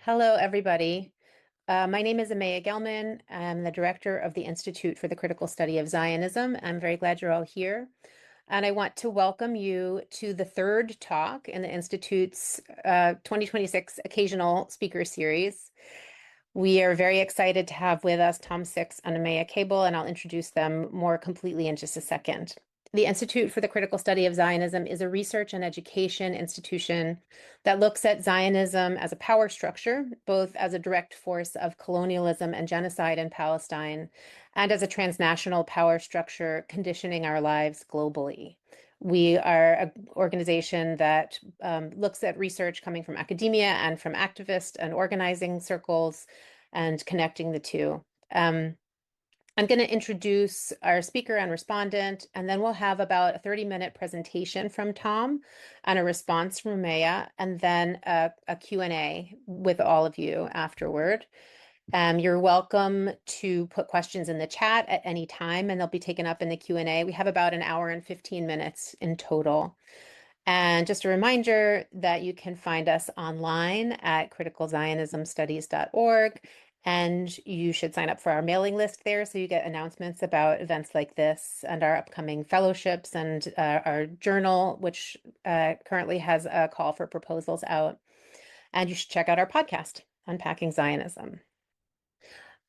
Hello, everybody. My name is Umayyah Gelman. I'm the director of the Institute for the Critical Study of Zionism. I'm very glad you're all here. And I want to welcome you to the third talk in the Institute's 2026 Occasional Speaker Series. We are very excited to have with us Tom Six and Umayyah Cable, and I'll introduce them more completely in just a second. The Institute for the Critical Study of Zionism is a research and education institution that looks at Zionism as a power structure, both as a direct force of colonialism and genocide in Palestine, and as a transnational power structure conditioning our lives globally. We are an organization that looks at research coming from academia and from activist and organizing circles and connecting the two. I'm going to introduce our speaker and respondent, and then we'll have about a 30-minute presentation from Tom and a response from Maya, and then a Q&A with all of you afterward. You're welcome to put questions in the chat at any time, and they'll be taken up in the Q&A. We have about an hour and 15 minutes in total. And just a reminder that you can find us online at criticalzionismstudies.org. And you should sign up for our mailing list there so you get announcements about events like this and our upcoming fellowships and our journal, which currently has a call for proposals out. And you should check out our podcast, Unpacking Zionism.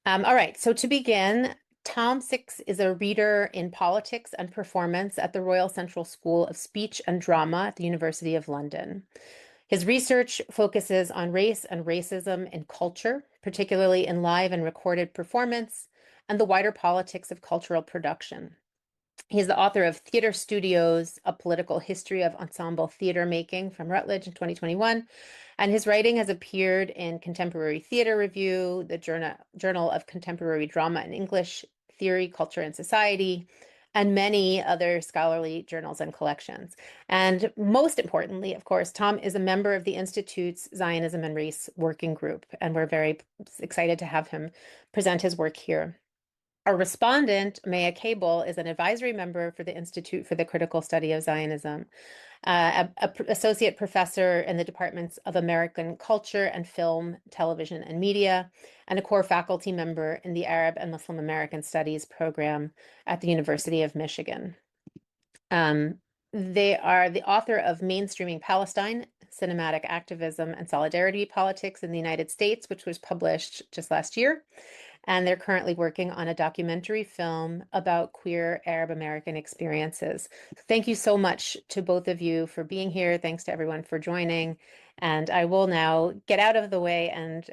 All right, so to begin, Tom Six is a reader in politics and performance at the Royal Central School of Speech and Drama at the University of London. His research focuses on race and racism in culture, particularly in live and recorded performance, and the wider politics of cultural production. He's the author of Theater Studios, A Political History of Ensemble Theater Making from Routledge in 2021. And his writing has appeared in Contemporary Theater Review, the Journal of Contemporary Drama and English, Theory, Culture, and Society, and many other scholarly journals and collections. And most importantly, of course, Tom is a member of the Institute's Zionism and Race Working Group, and we're very excited to have him present his work here. Our respondent, Umayyah Cable, is an advisory member for the Institute for the Critical Study of Zionism, associate professor in the departments of American Culture and Film, Television, and Media, and a core faculty member in the Arab and Muslim American Studies program at the University of Michigan. They are the author of Mainstreaming Palestine, Cinematic Activism and Solidarity Politics in the United States, which was published just last year. And they're currently working on a documentary film about queer Arab American experiences. Thank you so much to both of you for being here. Thanks to everyone for joining. And I will now get out of the way and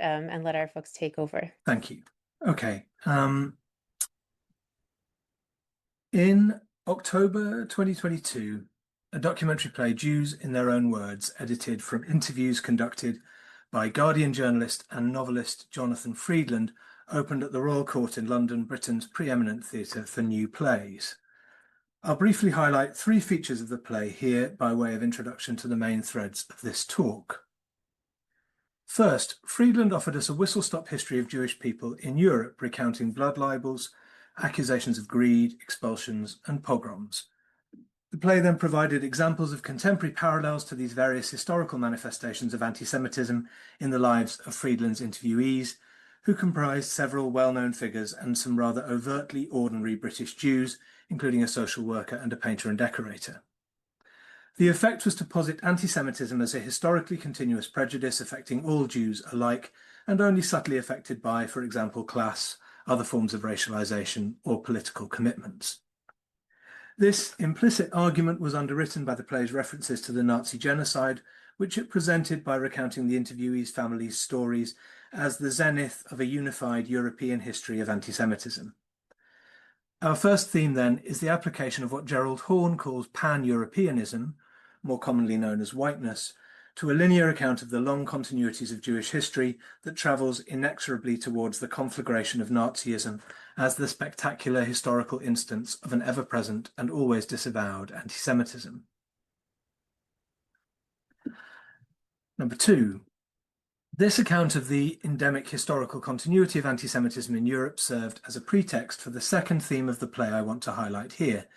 let our folks take over. Thank you. Okay. In October 2022, a documentary play, Jews in Their Own Words, edited from interviews conducted by Guardian journalist and novelist Jonathan Freedland, opened at the Royal Court in London, Britain's preeminent theatre for new plays. I'll briefly highlight three features of the play here by way of introduction to the main threads of this talk. First, Freedland offered us a whistle-stop history of Jewish people in Europe, recounting blood libels, accusations of greed, expulsions, and pogroms. The play then provided examples of contemporary parallels to these various historical manifestations of anti-Semitism in the lives of Freedland's interviewees, who comprised several well-known figures and some rather overtly ordinary British Jews, including a social worker and a painter and decorator. The effect was to posit anti-Semitism as a historically continuous prejudice affecting all Jews alike and only subtly affected by, for example, class, other forms of racialization, or political commitments. This implicit argument was underwritten by the play's references to the Nazi genocide, which it presented by recounting the interviewees' families' stories as the zenith of a unified European history of anti-Semitism. Our first theme, then, is the application of what Gerald Horne calls pan-Europeanism, more commonly known as whiteness, to a linear account of the long continuities of Jewish history that travels inexorably towards the conflagration of Nazism as the spectacular historical instance of an ever-present and always disavowed anti-Semitism. Number two, this account of the endemic historical continuity of anti-Semitism in Europe served as a pretext for the second theme of the play I want to highlight here.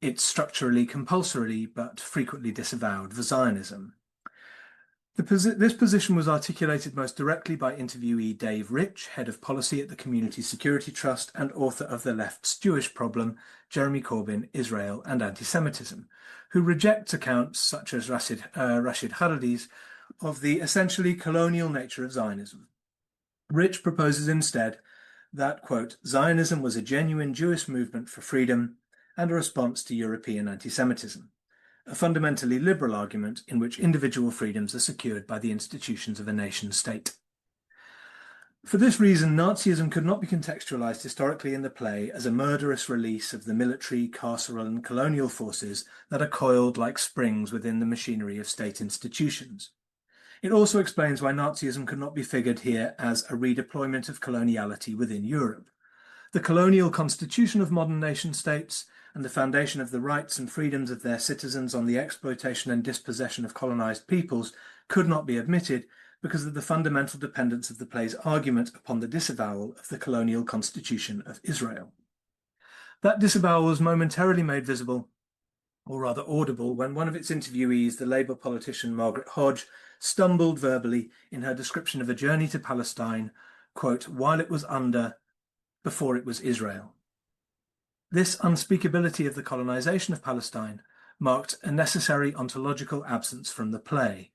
It's structurally compulsory but frequently disavowed Zionism. This position was articulated most directly by interviewee Dave Rich, head of policy at the Community Security Trust and author of The Left's Jewish Problem, Jeremy Corbyn, Israel and Anti-Semitism, who rejects accounts such as Rashid Khalidi's of the essentially colonial nature of Zionism. Rich proposes instead that, quote, Zionism was a genuine Jewish movement for freedom and a response to European anti-Semitism, a fundamentally liberal argument in which individual freedoms are secured by the institutions of a nation-state. For this reason, Nazism could not be contextualized historically in the play as a murderous release of the military, carceral, and colonial forces that are coiled like springs within the machinery of state institutions. It also explains why Nazism could not be figured here as a redeployment of coloniality within Europe. The colonial constitution of modern nation-states and the foundation of the rights and freedoms of their citizens on the exploitation and dispossession of colonized peoples could not be admitted because of the fundamental dependence of the play's argument upon the disavowal of the colonial constitution of Israel. That disavowal was momentarily made visible, or rather audible, when one of its interviewees, the Labour politician Margaret Hodge, stumbled verbally in her description of a journey to Palestine, quote, while it was before it was Israel. This unspeakability of the colonization of Palestine marked a necessary ontological absence from the play.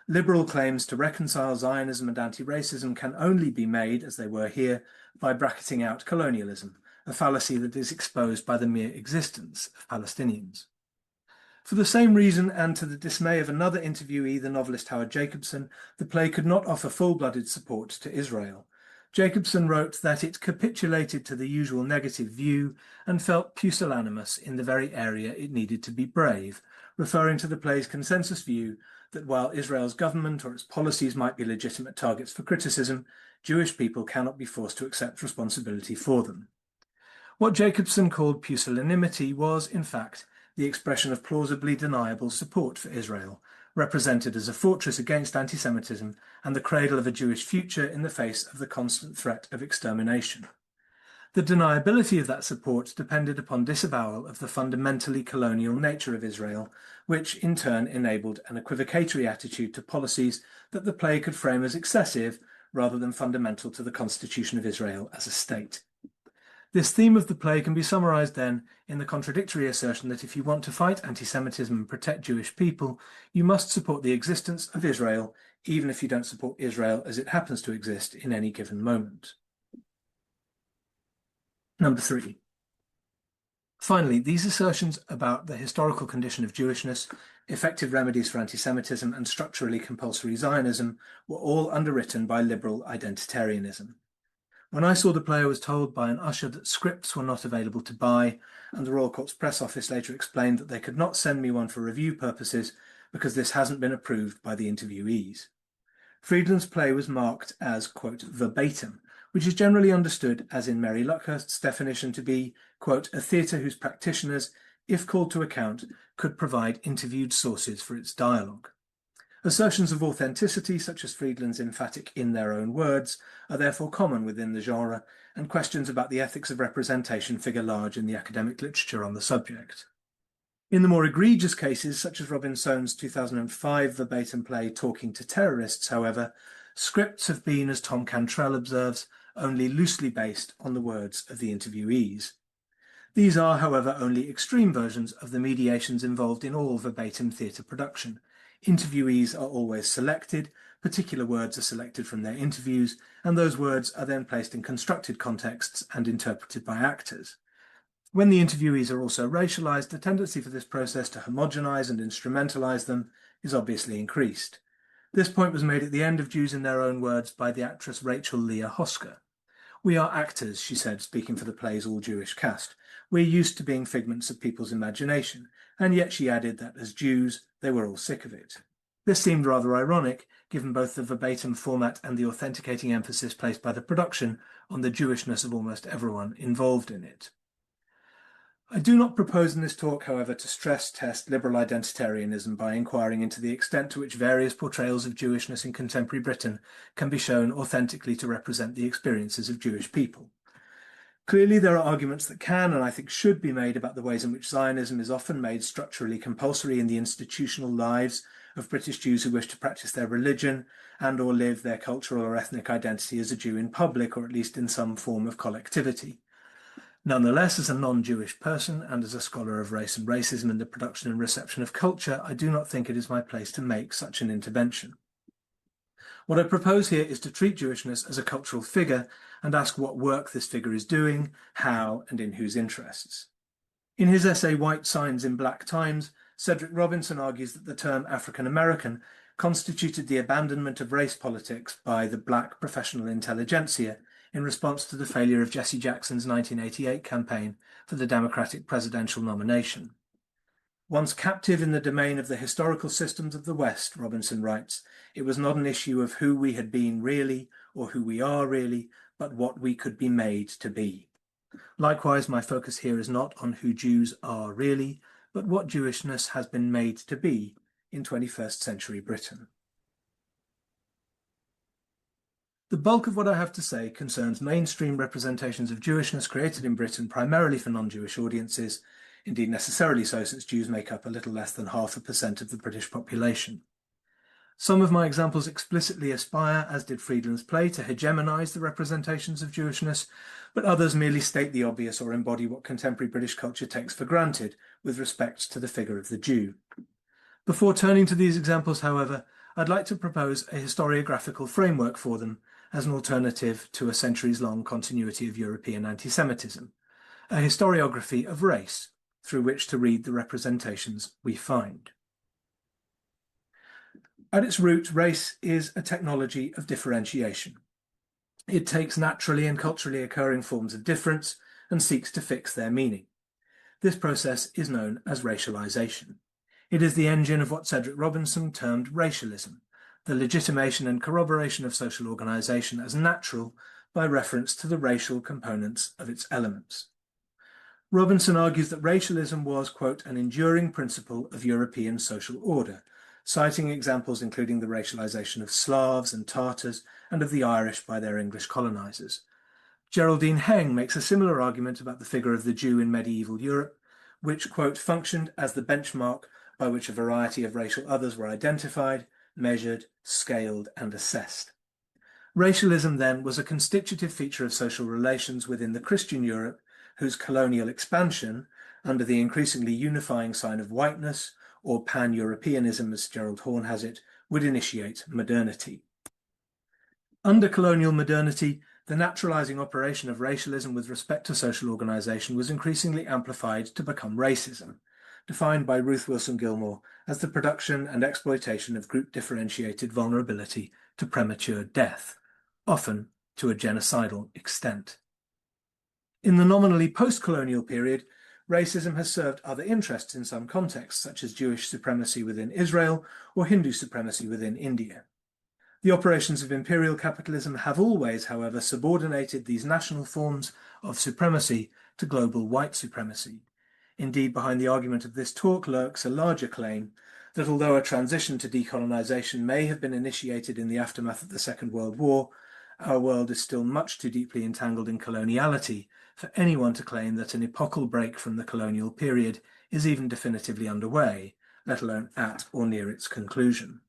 Liberal claims to reconcile Zionism and anti-racism can only be made, as they were here, by bracketing out colonialism, a fallacy that is exposed by the mere existence of Palestinians. For the same reason, and to the dismay of another interviewee, the novelist Howard Jacobson, the play could not offer full-blooded support to Israel. Jacobson wrote that it capitulated to the usual negative view and felt pusillanimous in the very area it needed to be brave, referring to the play's consensus view that while Israel's government or its policies might be legitimate targets for criticism, Jewish people cannot be forced to accept responsibility for them. What Jacobson called pusillanimity was, in fact, the expression of plausibly deniable support for Israel, represented as a fortress against anti-Semitism and the cradle of a Jewish future in the face of the constant threat of extermination. The deniability of that support depended upon disavowal of the fundamentally colonial nature of Israel, which in turn enabled an equivocatory attitude to policies that the play could frame as excessive rather than fundamental to the constitution of Israel as a state. This theme of the play can be summarized then in the contradictory assertion that if you want to fight anti-Semitism and protect Jewish people, you must support the existence of Israel, even if you don't support Israel as it happens to exist in any given moment. Number 3. Finally, these assertions about the historical condition of Jewishness, effective remedies for anti-Semitism, and structurally compulsory Zionism were all underwritten by liberal identitarianism. When I saw the play, I was told by an usher that scripts were not available to buy, and the Royal Court's press office later explained that they could not send me one for review purposes because this hasn't been approved by the interviewees. Friedland's play was marked as, quote, verbatim, which is generally understood, as in Mary Luckhurst's definition, to be, quote, a theatre whose practitioners, if called to account, could provide interviewed sources for its dialogue. Assertions of authenticity, such as Friedland's emphatic in their own words, are therefore common within the genre, and questions about the ethics of representation figure large in the academic literature on the subject. In the more egregious cases, such as Robin Sohn's 2005 verbatim play Talking to Terrorists, however, scripts have been, as Tom Cantrell observes, only loosely based on the words of the interviewees. These are, however, only extreme versions of the mediations involved in all verbatim theatre production. Interviewees are always selected, particular words are selected from their interviews, and those words are then placed in constructed contexts and interpreted by actors. When the interviewees are also racialized, the tendency for this process to homogenize and instrumentalize them is obviously increased. This point was made at the end of Jews in Their Own Words by the actress Rachel Leah Hosker. We are actors, she said, speaking for the play's all-Jewish cast. We're used to being figments of people's imagination, and yet she added that as Jews, they were all sick of it. This seemed rather ironic, given both the verbatim format and the authenticating emphasis placed by the production on the Jewishness of almost everyone involved in it. I do not propose in this talk, however, to stress-test liberal identitarianism by inquiring into the extent to which various portrayals of Jewishness in contemporary Britain can be shown authentically to represent the experiences of Jewish people. Clearly, there are arguments that can, and I think should be made about the ways in which Zionism is often made structurally compulsory in the institutional lives of British Jews who wish to practice their religion and or live their cultural or ethnic identity as a Jew in public, or at least in some form of collectivity. Nonetheless, as a non-Jewish person and as a scholar of race and racism in the production and reception of culture, I do not think it is my place to make such an intervention. What I propose here is to treat Jewishness as a cultural figure and ask what work this figure is doing, how, and in whose interests. In his essay White Signs in Black Times, Cedric Robinson argues that the term African American constituted the abandonment of race politics by the black professional intelligentsia in response to the failure of Jesse Jackson's 1988 campaign for the Democratic presidential nomination. Once captive in the domain of the historical systems of the West, Robinson writes, it was not an issue of who we had been really or who we are really, but what we could be made to be. Likewise, my focus here is not on who Jews are really, but what Jewishness has been made to be in 21st century Britain. The bulk of what I have to say concerns mainstream representations of Jewishness created in Britain primarily for non-Jewish audiences, indeed necessarily so since Jews make up a little less than 0.5% of the British population. Some of my examples explicitly aspire, as did Friedland's play, to hegemonize the representations of Jewishness, but others merely state the obvious or embody what contemporary British culture takes for granted with respect to the figure of the Jew. Before turning to these examples, however, I'd like to propose a historiographical framework for them as an alternative to a centuries-long continuity of European anti-Semitism, a historiography of race through which to read the representations we find. At its root, race is a technology of differentiation. It takes naturally and culturally occurring forms of difference and seeks to fix their meaning. This process is known as racialization. It is the engine of what Cedric Robinson termed racialism, the legitimation and corroboration of social organization as natural by reference to the racial components of its elements. Robinson argues that racialism was, quote, an enduring principle of European social order, citing examples including the racialization of Slavs and Tartars and of the Irish by their English colonizers. Geraldine Heng makes a similar argument about the figure of the Jew in medieval Europe, which, quote, functioned as the benchmark by which a variety of racial others were identified, measured, scaled, and assessed. Racialism, then, was a constitutive feature of social relations within the Christian Europe, whose colonial expansion, under the increasingly unifying sign of whiteness, or pan-Europeanism as Gerald Horne has it, would initiate modernity. Under colonial modernity, the naturalizing operation of racialism with respect to social organization was increasingly amplified to become racism, defined by Ruth Wilson Gilmore as the production and exploitation of group-differentiated vulnerability to premature death, often to a genocidal extent. In the nominally post-colonial period, racism has served other interests in some contexts, such as Jewish supremacy within Israel or Hindu supremacy within India. The operations of imperial capitalism have always, however, subordinated these national forms of supremacy to global white supremacy. Indeed, behind the argument of this talk lurks a larger claim that although a transition to decolonization may have been initiated in the aftermath of the Second World War, our world is still much too deeply entangled in coloniality for anyone to claim that an epochal break from the colonial period is even definitively underway, let alone at or near its conclusion.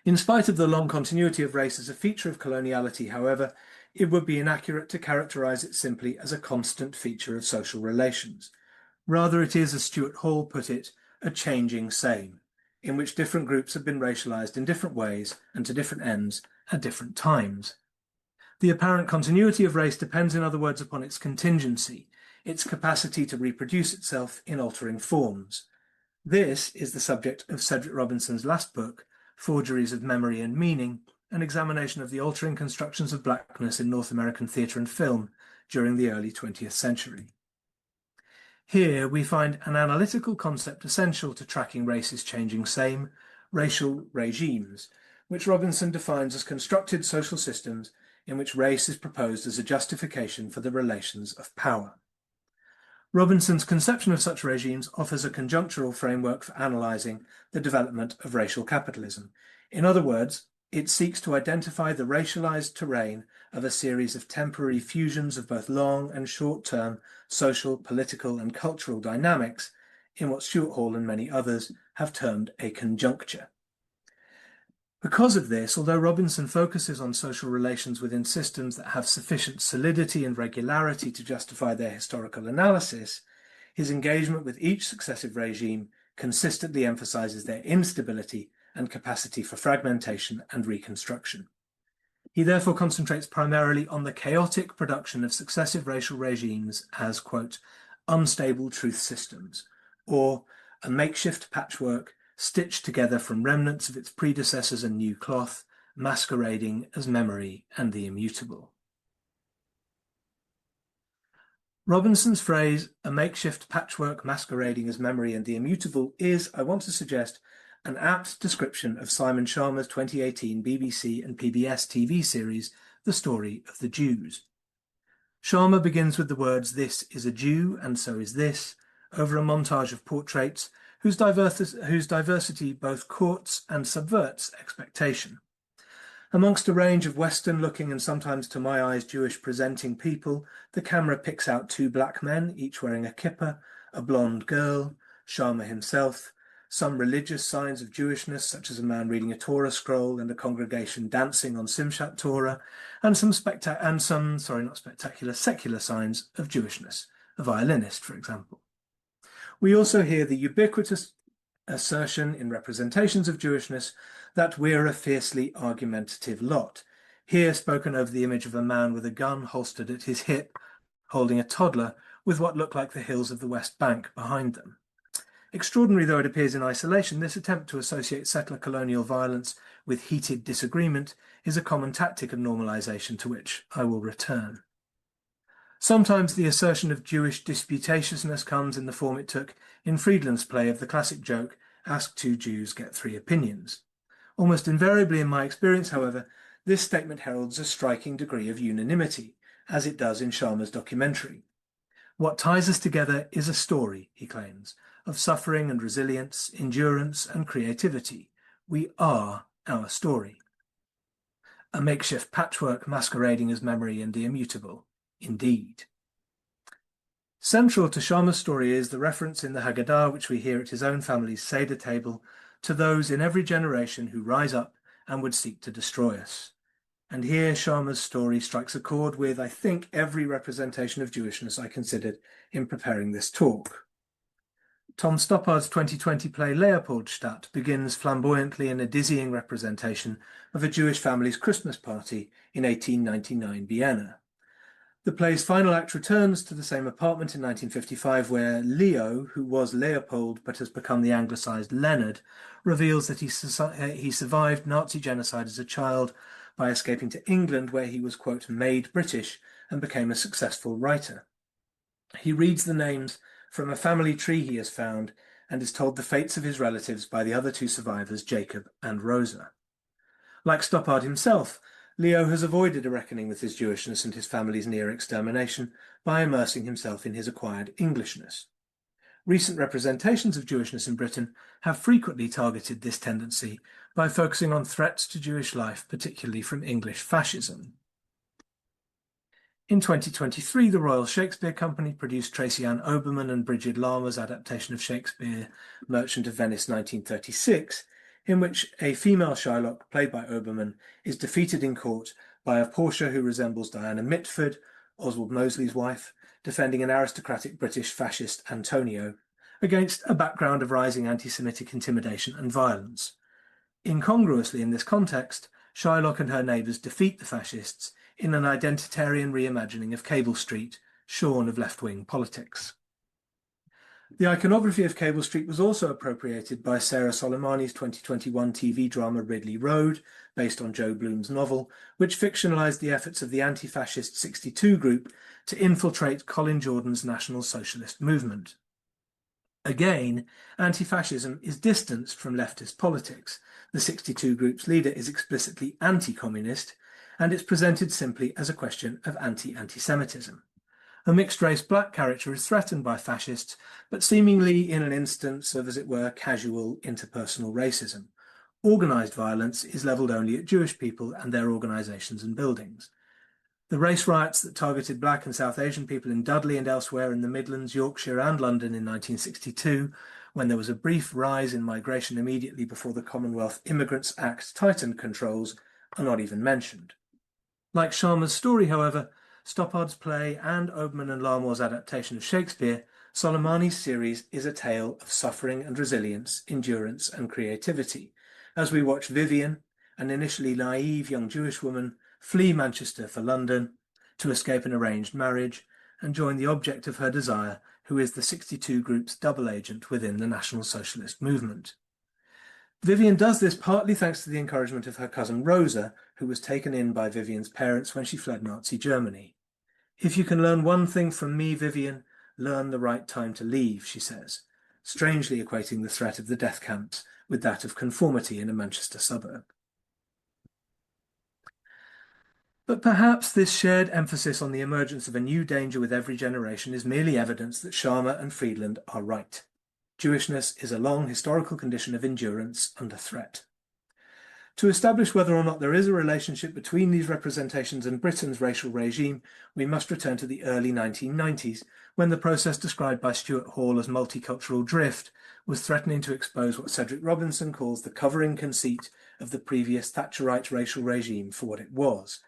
In spite of the long continuity of race as a feature of coloniality, however, it would be inaccurate to characterize it simply as a constant feature of social relations. Rather, it is, as Stuart Hall put it, a changing same, in which different groups have been racialized in different ways and to different ends at different times. The apparent continuity of race depends, in other words, upon its contingency, its capacity to reproduce itself in altering forms. This is the subject of Cedric Robinson's last book, Forgeries of Memory and Meaning, an examination of the altering constructions of blackness in North American theatre and film during the early 20th century. Here we find an analytical concept essential to tracking race's changing same, racial regimes, which Robinson defines as constructed social systems in which race is proposed as a justification for the relations of power. Robinson's conception of such regimes offers a conjunctural framework for analysing the development of racial capitalism. In other words, it seeks to identify the racialized terrain of a series of temporary fusions of both long and short-term social, political, and cultural dynamics in what Stuart Hall and many others have termed a conjuncture. Because of this, although Robinson focuses on social relations within systems that have sufficient solidity and regularity to justify their historical analysis, his engagement with each successive regime consistently emphasizes their instability and capacity for fragmentation and reconstruction. He therefore concentrates primarily on the chaotic production of successive racial regimes as, quote, unstable truth systems, or a makeshift patchwork stitched together from remnants of its predecessors and new cloth, masquerading as memory and the immutable. Robinson's phrase, a makeshift patchwork masquerading as memory and the immutable, is, I want to suggest, an apt description of Simon Sharma's 2018 BBC and PBS TV series, The Story of the Jews. Sharma begins with the words, "This is a Jew, and so is this," over a montage of portraits whose diversity both courts and subverts expectation. Amongst a range of Western-looking and sometimes, to my eyes, Jewish-presenting people, the camera picks out two black men, each wearing a kippah, a blonde girl, Sharma himself, some religious signs of Jewishness, such as a man reading a Torah scroll and a congregation dancing on Simchat Torah, and some secular signs of Jewishness, a violinist, for example. We also hear the ubiquitous assertion in Representations of Jewishness that we're a fiercely argumentative lot, here spoken over the image of a man with a gun holstered at his hip, holding a toddler with what look like the hills of the West Bank behind them. Extraordinary though it appears in isolation, this attempt to associate settler colonial violence with heated disagreement is a common tactic of normalization to which I will return. Sometimes the assertion of Jewish disputatiousness comes in the form it took in Friedland's play of the classic joke, "Ask two Jews, get three opinions." Almost invariably in my experience, however, this statement heralds a striking degree of unanimity, as it does in Sharma's documentary. What ties us together is a story, he claims, of suffering and resilience, endurance and creativity. We are our story. A makeshift patchwork masquerading as memory and the immutable. Indeed. Central to Sharma's story is the reference in the Haggadah, which we hear at his own family's Seder table, to those in every generation who rise up and would seek to destroy us. And here Sharma's story strikes a chord with, I think, every representation of Jewishness I considered in preparing this talk. Tom Stoppard's 2020 play Leopoldstadt begins flamboyantly in a dizzying representation of a Jewish family's Christmas party in 1899 Vienna. The play's final act returns to the same apartment in 1955 where Leo, who was Leopold but has become the anglicised Leonard, reveals that he survived Nazi genocide as a child by escaping to England where he was, quote, made British and became a successful writer. He reads the names from a family tree he has found and is told the fates of his relatives by the other two survivors, Jacob and Rosa. Like Stoppard himself, Leo has avoided a reckoning with his Jewishness and his family's near extermination by immersing himself in his acquired Englishness. Recent representations of Jewishness in Britain have frequently targeted this tendency by focusing on threats to Jewish life, particularly from English fascism. In 2023, the Royal Shakespeare Company produced Tracy Ann Oberman and Bridget Lama's adaptation of Shakespeare, Merchant of Venice 1936, in which a female Shylock, played by Oberman, is defeated in court by a Portia who resembles Diana Mitford, Oswald Mosley's wife, defending an aristocratic British fascist Antonio, against a background of rising anti-Semitic intimidation and violence. Incongruously in this context, Shylock and her neighbours defeat the fascists in an identitarian reimagining of Cable Street, shorn of left-wing politics. The iconography of Cable Street was also appropriated by Sarah Soleimani's 2021 TV drama Ridley Road, based on Joe Bloom's novel, which fictionalized the efforts of the anti-fascist 62 group to infiltrate Colin Jordan's National Socialist movement. Again, anti-fascism is distanced from leftist politics. The 62 group's leader is explicitly anti-communist, and it's presented simply as a question of anti-Semitism. A mixed-race black character is threatened by fascists, but seemingly in an instance of, as it were, casual interpersonal racism. Organised violence is levelled only at Jewish people and their organisations and buildings. The race riots that targeted black and South Asian people in Dudley and elsewhere in the Midlands, Yorkshire and London in 1962 when there was a brief rise in migration immediately before the Commonwealth Immigrants Act tightened controls, are not even mentioned. Like Sharma's story, however, Stoppard's play and Obermann and Larmore's adaptation of Shakespeare, Soleimani's series is a tale of suffering and resilience, endurance and creativity, as we watch Vivian, an initially naive young Jewish woman, flee Manchester for London to escape an arranged marriage and join the object of her desire, who is the 62 Group's double agent within the National Socialist movement. Vivian does this partly thanks to the encouragement of her cousin Rosa, who was taken in by Vivian's parents when she fled Nazi Germany. "If you can learn one thing from me, Vivian, learn the right time to leave," she says, strangely equating the threat of the death camps with that of conformity in a Manchester suburb. But perhaps this shared emphasis on the emergence of a new danger with every generation is merely evidence that Sharma and Friedland are right. Jewishness is a long historical condition of endurance under threat. To establish whether or not there is a relationship between these representations and Britain's racial regime, we must return to the early 1990s, when the process described by Stuart Hall as multicultural drift was threatening to expose what Cedric Robinson calls the covering conceit of the previous Thatcherite racial regime for what it was.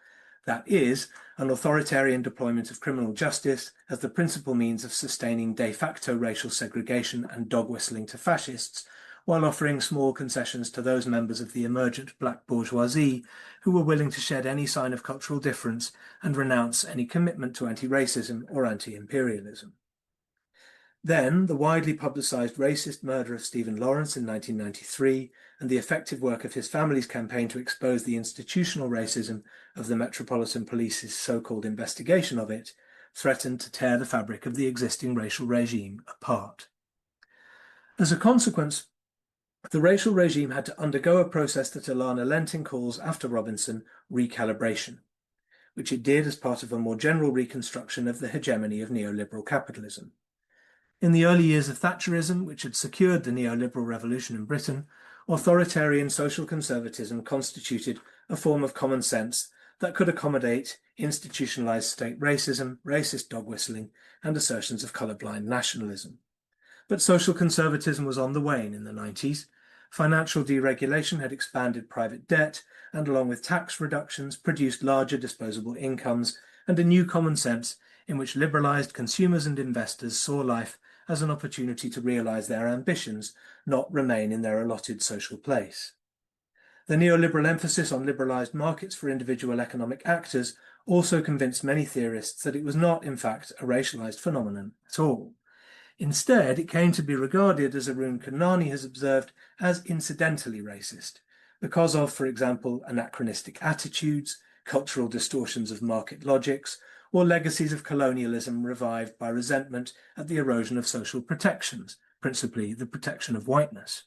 That is, an authoritarian deployment of criminal justice as the principal means of sustaining de facto racial segregation and dog-whistling to fascists, while offering small concessions to those members of the emergent black bourgeoisie who were willing to shed any sign of cultural difference and renounce any commitment to anti-racism or anti-imperialism. Then, the widely publicised racist murder of Stephen Lawrence in 1993 and the effective work of his family's campaign to expose the institutional racism of the Metropolitan Police's so-called investigation of it threatened to tear the fabric of the existing racial regime apart. As a consequence, the racial regime had to undergo a process that Alana Lentin calls, after Robinson, recalibration, which it did as part of a more general reconstruction of the hegemony of neoliberal capitalism. In the early years of Thatcherism, which had secured the neoliberal revolution in Britain, authoritarian social conservatism constituted a form of common sense that could accommodate institutionalized state racism, racist dog-whistling, and assertions of colourblind nationalism. But social conservatism was on the wane in the 90s. Financial deregulation had expanded private debt and, along with tax reductions, produced larger disposable incomes and a new common sense in which liberalised consumers and investors saw life as an opportunity to realise their ambitions, not remain in their allotted social place. The neoliberal emphasis on liberalised markets for individual economic actors also convinced many theorists that it was not, in fact, a racialised phenomenon at all. Instead, it came to be regarded, as Arun Kanani has observed, as incidentally racist, because of, for example, anachronistic attitudes, cultural distortions of market logics, or legacies of colonialism revived by resentment at the erosion of social protections, principally the protection of whiteness.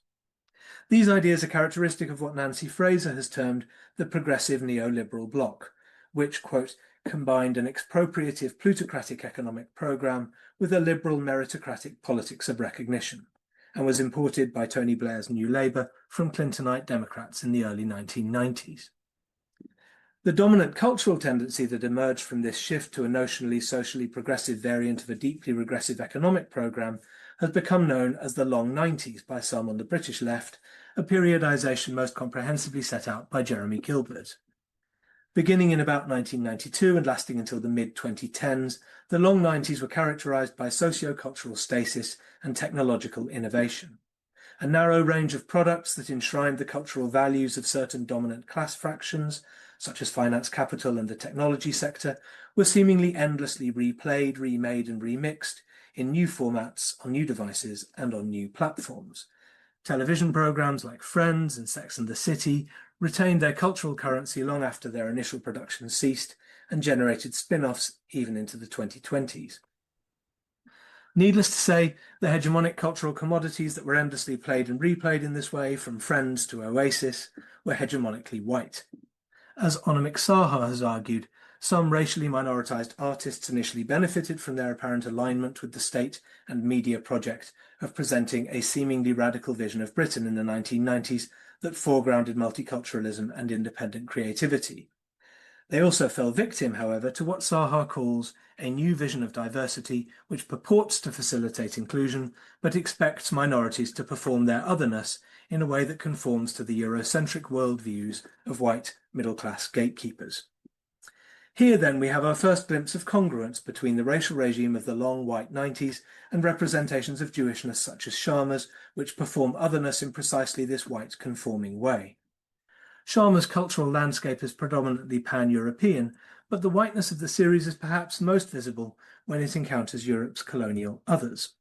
These ideas are characteristic of what Nancy Fraser has termed the progressive neoliberal bloc, which, quote, combined an expropriative plutocratic economic programme with a liberal meritocratic politics of recognition, and was imported by Tony Blair's New Labour from Clintonite Democrats in the early 1990s. The dominant cultural tendency that emerged from this shift to a notionally socially progressive variant of a deeply regressive economic programme has become known as the Long 90s by some on the British left, a periodisation most comprehensively set out by Jeremy Gilbert. Beginning in about 1992 and lasting until the mid-2010s, the Long 90s were characterised by socio-cultural stasis and technological innovation. A narrow range of products that enshrined the cultural values of certain dominant class fractions, such as finance capital and the technology sector, were seemingly endlessly replayed, remade and remixed in new formats, on new devices and on new platforms. Television programmes like Friends and Sex and the City retained their cultural currency long after their initial production ceased and generated spin-offs even into the 2020s. Needless to say, the hegemonic cultural commodities that were endlessly played and replayed in this way, from Friends to Oasis, were hegemonically white. As Onamik Saha has argued, some racially minoritized artists initially benefited from their apparent alignment with the state and media project of presenting a seemingly radical vision of Britain in the 1990s that foregrounded multiculturalism and independent creativity. They also fell victim, however, to what Saha calls a new vision of diversity, which purports to facilitate inclusion, but expects minorities to perform their otherness in a way that conforms to the Eurocentric worldviews of white middle-class gatekeepers. Here, then, we have our first glimpse of congruence between the racial regime of the long white 90s and representations of Jewishness such as Sharma's, which perform otherness in precisely this white conforming way. Sharma's cultural landscape is predominantly pan-European, but the whiteness of the series is perhaps most visible when it encounters Europe's colonial others.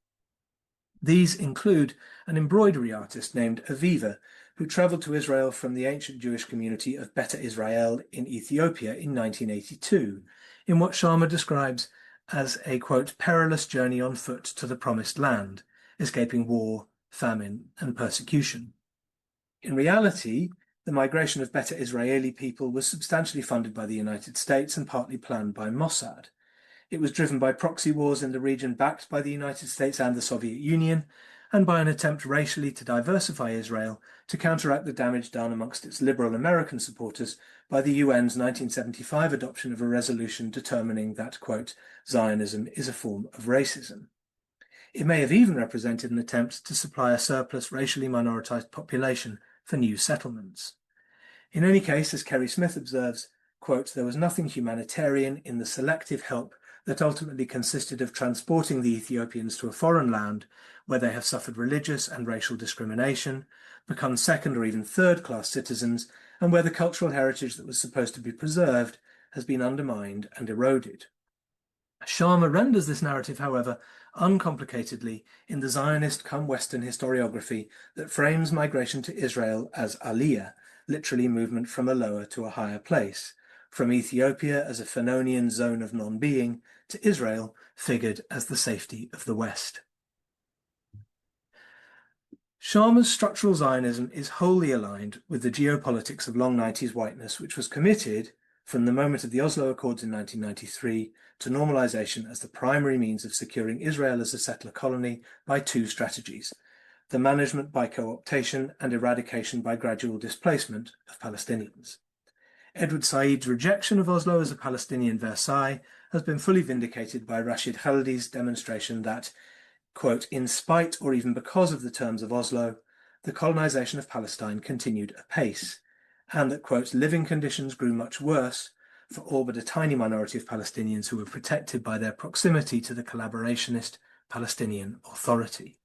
These include an embroidery artist named Aviva, who traveled to Israel from the ancient Jewish community of Beta Israel in Ethiopia in 1982, in what Sharma describes as a, quote, perilous journey on foot to the promised land, escaping war, famine, and persecution. In reality, the migration of Beta Israeli people was substantially funded by the United States and partly planned by Mossad. It was driven by proxy wars in the region backed by the United States and the Soviet Union, and by an attempt racially to diversify Israel to counteract the damage done amongst its liberal American supporters by the UN's 1975 adoption of a resolution determining that, quote, Zionism is a form of racism. It may have even represented an attempt to supply a surplus racially minoritized population for new settlements. In any case, as Kerry Smith observes, quote, there was nothing humanitarian in the selective help that ultimately consisted of transporting the Ethiopians to a foreign land where they have suffered religious and racial discrimination, become second or even third-class citizens, and where the cultural heritage that was supposed to be preserved has been undermined and eroded. Sharma renders this narrative, however, uncomplicatedly in the Zionist come Western historiography that frames migration to Israel as aliyah, literally movement from a lower to a higher place, from Ethiopia as a Phanonian zone of non-being to Israel figured as the safety of the West. Sharma's structural Zionism is wholly aligned with the geopolitics of long 90s whiteness, which was committed from the moment of the Oslo Accords in 1993 to normalization as the primary means of securing Israel as a settler colony by two strategies: the management by co-optation and eradication by gradual displacement of Palestinians. Edward Said's rejection of Oslo as a Palestinian Versailles has been fully vindicated by Rashid Khalidi's demonstration that, quote, in spite or even because of the terms of Oslo, the colonization of Palestine continued apace, and that, quote, living conditions grew much worse for all but a tiny minority of Palestinians who were protected by their proximity to the collaborationist Palestinian Authority.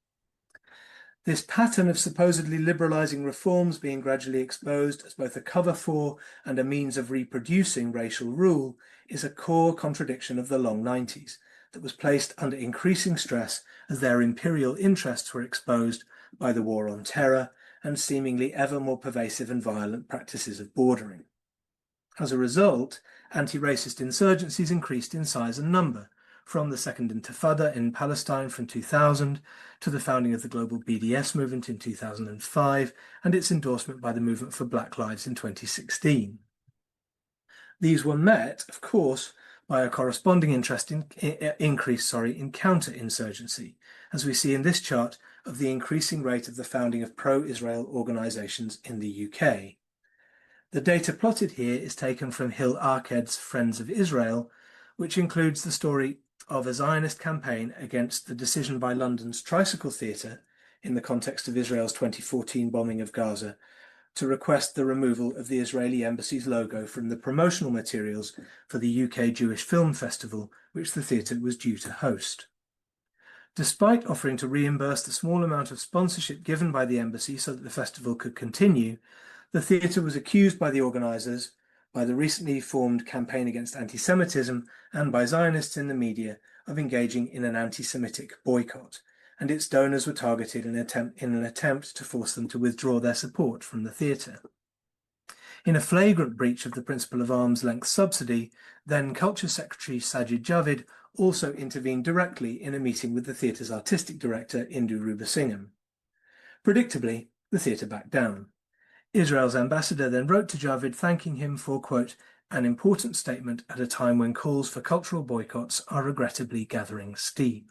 This pattern of supposedly liberalizing reforms being gradually exposed as both a cover for and a means of reproducing racial rule is a core contradiction of the long 90s that was placed under increasing stress as their imperial interests were exposed by the war on terror and seemingly ever more pervasive and violent practices of bordering. As a result, anti-racist insurgencies increased in size and number, from the Second Intifada in Palestine from 2000 to the founding of the global BDS movement in 2005 and its endorsement by the Movement for Black Lives in 2016. These were met, of course, by a corresponding increase in counterinsurgency, as we see in this chart of the increasing rate of the founding of pro-Israel organizations in the UK. The data plotted here is taken from Hill Arked's Friends of Israel, which includes the story of a Zionist campaign against the decision by London's Tricycle Theatre, in the context of Israel's 2014 bombing of Gaza, to request the removal of the Israeli embassy's logo from the promotional materials for the UK Jewish Film Festival, which the theatre was due to host. Despite offering to reimburse the small amount of sponsorship given by the embassy so that the festival could continue, the theatre was accused by the organisers, by the recently formed Campaign Against Anti-Semitism, and by Zionists in the media of engaging in an anti-Semitic boycott, and its donors were targeted in an attempt to force them to withdraw their support from the theatre. In a flagrant breach of the principle of arm's length subsidy, then Culture Secretary Sajid Javid also intervened directly in a meeting with the theatre's artistic director, Indu Rubasingham. Predictably, the theatre backed down. Israel's ambassador then wrote to Javid thanking him for, quote, an important statement at a time when calls for cultural boycotts are regrettably gathering steam.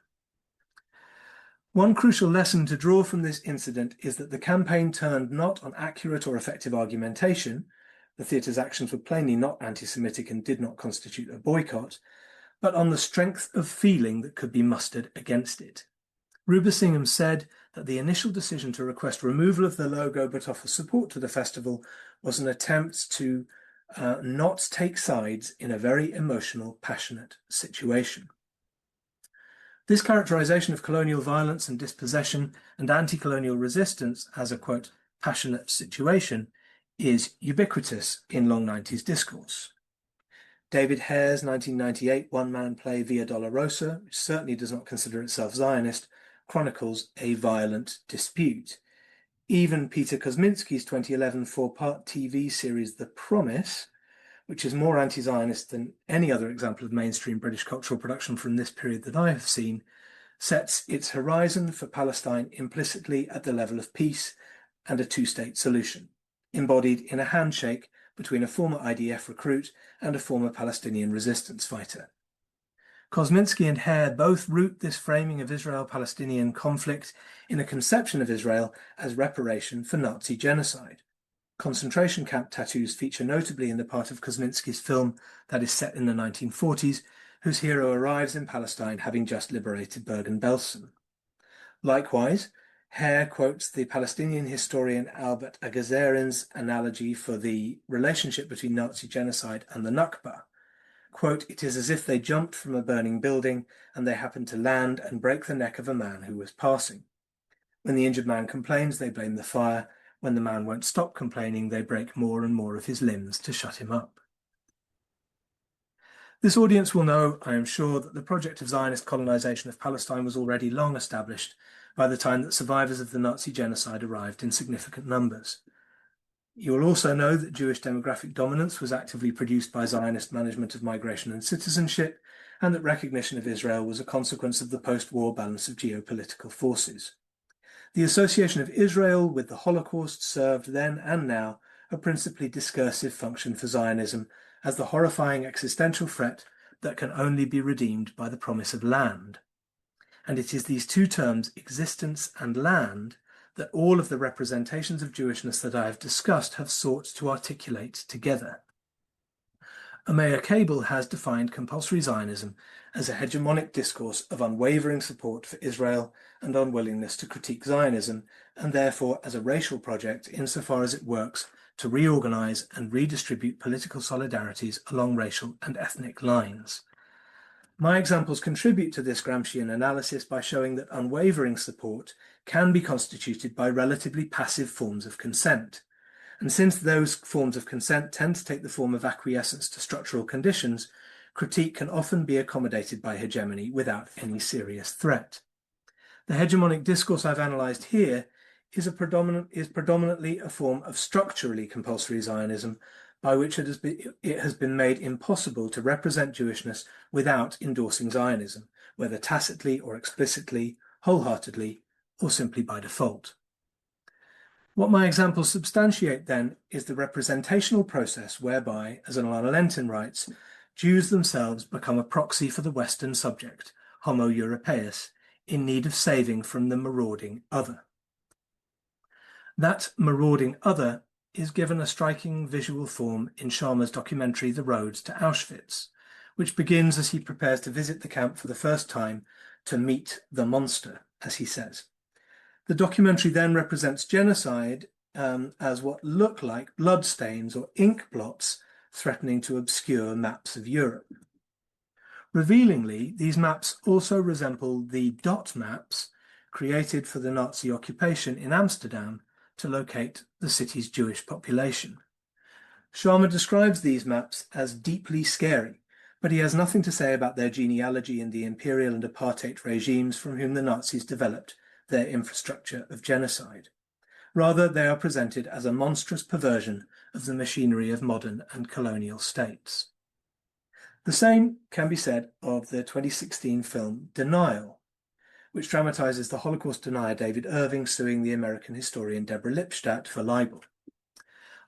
One crucial lesson to draw from this incident is that the campaign turned not on accurate or effective argumentation, The theatre's actions were plainly not anti-Semitic and did not constitute a boycott, but on the strength of feeling that could be mustered against it. Rubersingham said that the initial decision to request removal of the logo but offer support to the festival was an attempt to not take sides in a very emotional, passionate situation. This characterization of colonial violence and dispossession and anti-colonial resistance as a, quote, passionate situation is ubiquitous in long 90s discourse. David Hare's 1998 one-man play Via Dolorosa, which certainly does not consider itself Zionist, chronicles a violent dispute. Even Peter Kosminski's 2011 four-part TV series The Promise, which is more anti-Zionist than any other example of mainstream British cultural production from this period that I have seen, sets its horizon for Palestine implicitly at the level of peace and a two-state solution, embodied in a handshake between a former IDF recruit and a former Palestinian resistance fighter. Kosminski and Hare both root this framing of Israel-Palestinian conflict in a conception of Israel as reparation for Nazi genocide. Concentration camp tattoos feature notably in the part of Kosminski's film that is set in the 1940s, whose hero arrives in Palestine having just liberated Bergen-Belsen. Likewise, Hare quotes the Palestinian historian Albert Agazarian's analogy for the relationship between Nazi genocide and the Nakba. Quote, "It is as if they jumped from a burning building and they happened to land and break the neck of a man who was passing. When the injured man complains, they blame the fire. When the man won't stop complaining, they break more and more of his limbs to shut him up." This audience will know, I am sure, that the project of Zionist colonization of Palestine was already long established by the time that survivors of the Nazi genocide arrived in significant numbers. You will also know that Jewish demographic dominance was actively produced by Zionist management of migration and citizenship, and that recognition of Israel was a consequence of the post-war balance of geopolitical forces. The association of Israel with the Holocaust served then and now a principally discursive function for Zionism as the horrifying existential threat that can only be redeemed by the promise of land. And it is these two terms, existence and land, that all of the representations of Jewishness that I have discussed have sought to articulate together. Umayyah Cable has defined compulsory Zionism as a hegemonic discourse of unwavering support for Israel and unwillingness to critique Zionism, and therefore as a racial project insofar as it works to reorganize and redistribute political solidarities along racial and ethnic lines. My examples contribute to this Gramscian analysis by showing that unwavering support can be constituted by relatively passive forms of consent. And since those forms of consent tend to take the form of acquiescence to structural conditions, critique can often be accommodated by hegemony without any serious threat. The hegemonic discourse I've analysed here is predominantly a form of structurally compulsory Zionism, by which it has been made impossible to represent Jewishness without endorsing Zionism, whether tacitly or explicitly, wholeheartedly, or simply by default. What my examples substantiate, then, is the representational process whereby, as Alana Lentin writes, Jews themselves become a proxy for the Western subject, Homo Europaeus, in need of saving from the marauding other. That marauding other is given a striking visual form in Sharma's documentary The Roads to Auschwitz, which begins as he prepares to visit the camp for the first time to meet the monster, as he says. The documentary then represents genocide as what look like bloodstains or ink blots threatening to obscure maps of Europe. Revealingly, these maps also resemble the Dutt maps created for the Nazi occupation in Amsterdam to locate the city's Jewish population. Sharma describes these maps as deeply scary, but he has nothing to say about their genealogy in the imperial and apartheid regimes from whom the Nazis developed their infrastructure of genocide. Rather, they are presented as a monstrous perversion of the machinery of modern and colonial states. The same can be said of the 2016 film Denial, which dramatizes the Holocaust denier David Irving suing the American historian Deborah Lipstadt for libel.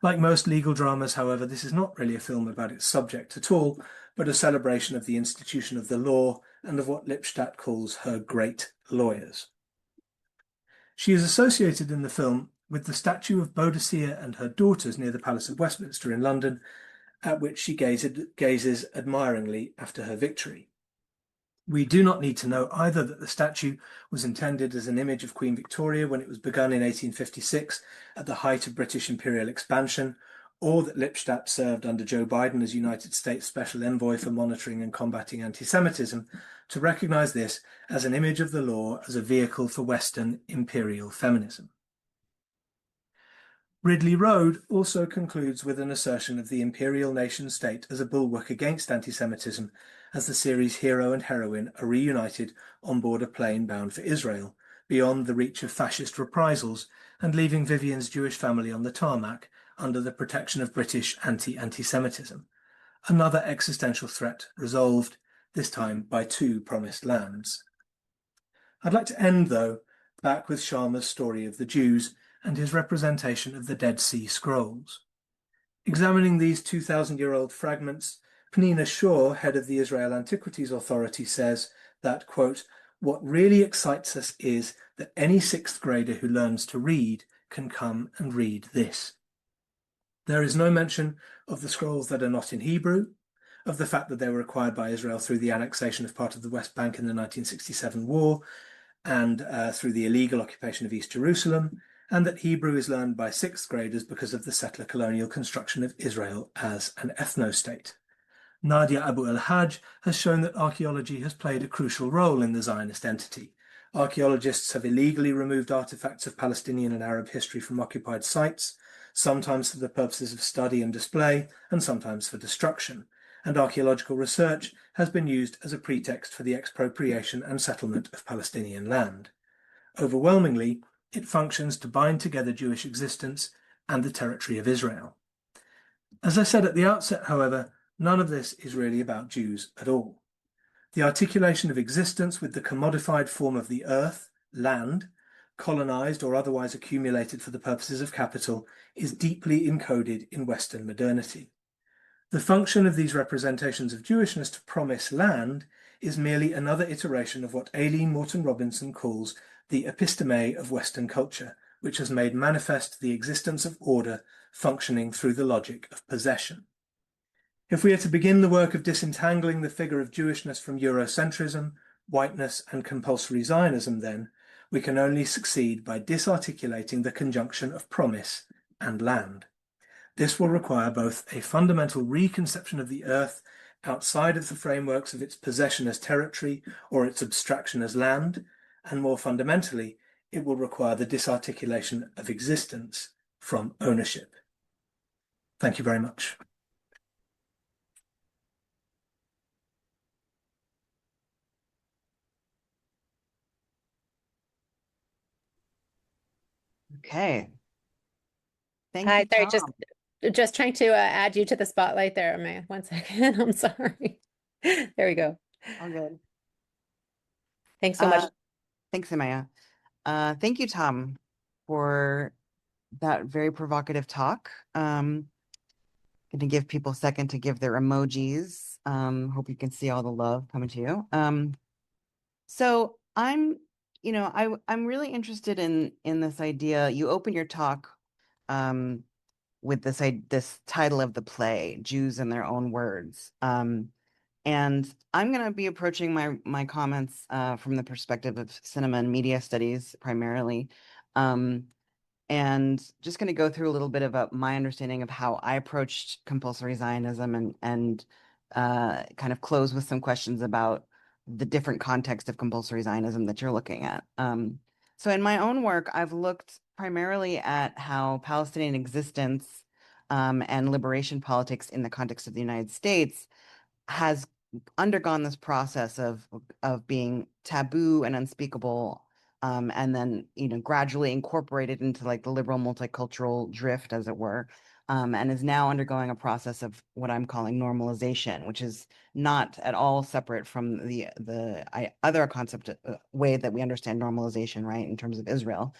Like most legal dramas, however, this is not really a film about its subject at all, but a celebration of the institution of the law and of what Lipstadt calls her great lawyers. She is associated in the film with the statue of Boadicea and her daughters near the Palace of Westminster in London, at which she gazes admiringly after her victory. We do not need to know either that the statue was intended as an image of Queen Victoria when it was begun in 1856 at the height of British imperial expansion, or that Lipstadt served under Joe Biden as United States Special Envoy for monitoring and combating anti-Semitism, to recognize this as an image of the law as a vehicle for Western imperial feminism. Ridley Road also concludes with an assertion of the imperial nation-state as a bulwark against anti-Semitism, as the series' hero and heroine are reunited on board a plane bound for Israel, beyond the reach of fascist reprisals, and leaving Vivian's Jewish family on the tarmac under the protection of British anti-Semitism. Another existential threat resolved, this time by two promised lands. I'd like to end, though, back with Sharma's story of the Jews and his representation of the Dead Sea Scrolls. Examining these 2,000-year-old fragments, Pnina Shaw, head of the Israel Antiquities Authority, says that, quote, "What really excites us is that any sixth grader who learns to read can come and read this." There is no mention of the scrolls that are not in Hebrew, of the fact that they were acquired by Israel through the annexation of part of the West Bank in the 1967 war, and through the illegal occupation of East Jerusalem, and that Hebrew is learned by sixth graders because of the settler colonial construction of Israel as an ethno-state. Nadia Abu el-Hajj has shown that archaeology has played a crucial role in the Zionist entity. Archaeologists have illegally removed artifacts of Palestinian and Arab history from occupied sites, sometimes for the purposes of study and display, and sometimes for destruction. And archaeological research has been used as a pretext for the expropriation and settlement of Palestinian land. Overwhelmingly, it functions to bind together Jewish existence and the territory of Israel. As I said at the outset, however, none of this is really about Jews at all. The articulation of existence with the commodified form of the earth, land, colonized or otherwise accumulated for the purposes of capital, is deeply encoded in Western modernity. The function of these representations of Jewishness to promise land is merely another iteration of what Aileen Morton Robinson calls the episteme of Western culture, which has made manifest the existence of order functioning through the logic of possession. If we are to begin the work of disentangling the figure of Jewishness from Eurocentrism, whiteness, and compulsory Zionism, then, we can only succeed by disarticulating the conjunction of promise and land. This will require both a fundamental reconception of the earth outside of the frameworks of its possession as territory or its abstraction as land, and more fundamentally, it will require the disarticulation of existence from ownership. Thank you very much. Okay. Thank Hi, you, sorry, Tom. just trying to add you to the spotlight there, Maya. One second. I'm sorry. There we go. All good. Thanks so much. Thanks, Umayyah. Thank you, Tom, for that very provocative talk. Going to give people a second to give their emojis. Hope you can see all the love coming to you. So I'm really interested in this idea. You open your talk with this title of the play, Jews in Their Own Words. And I'm going to be approaching my comments from the perspective of cinema and media studies primarily. And just going to go through a little bit about my understanding of how I approached compulsory Zionism and kind of close with some questions about the different context of compulsory Zionism that you're looking at. So in my own work, I've looked primarily at how Palestinian existence and liberation politics in the context of the United States has undergone this process of being taboo and unspeakable, and then gradually incorporated into like the liberal multicultural drift, as it were, and is now undergoing a process of what I'm calling normalization, which is not at all separate from the other concept way that we understand normalization, right, in terms of Israel.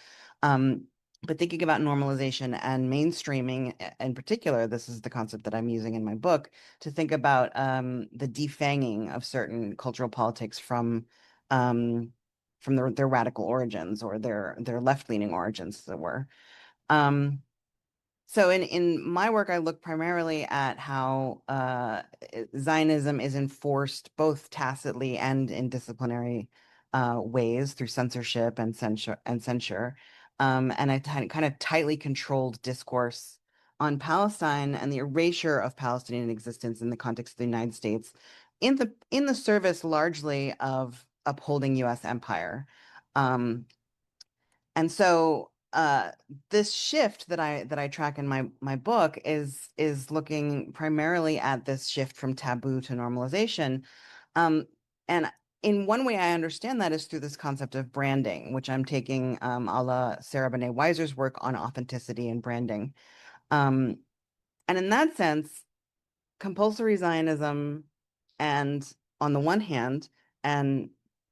But thinking about normalization and mainstreaming in particular, this is the concept that I'm using in my book to think about the defanging of certain cultural politics from their radical origins or their left-leaning origins, as it were. So in my work, I look primarily at how Zionism is enforced both tacitly and in disciplinary ways through censorship and censure, and a kind of tightly controlled discourse on Palestine and the erasure of Palestinian existence in the context of the United States, in the service largely of upholding U.S. empire. And so this shift that I track in my book is looking primarily at this shift from taboo to normalization. And in one way I understand that is through this concept of branding, which I'm taking a la Sarah Benet Weiser's work on authenticity and branding. And in that sense, compulsory Zionism and on the one hand, and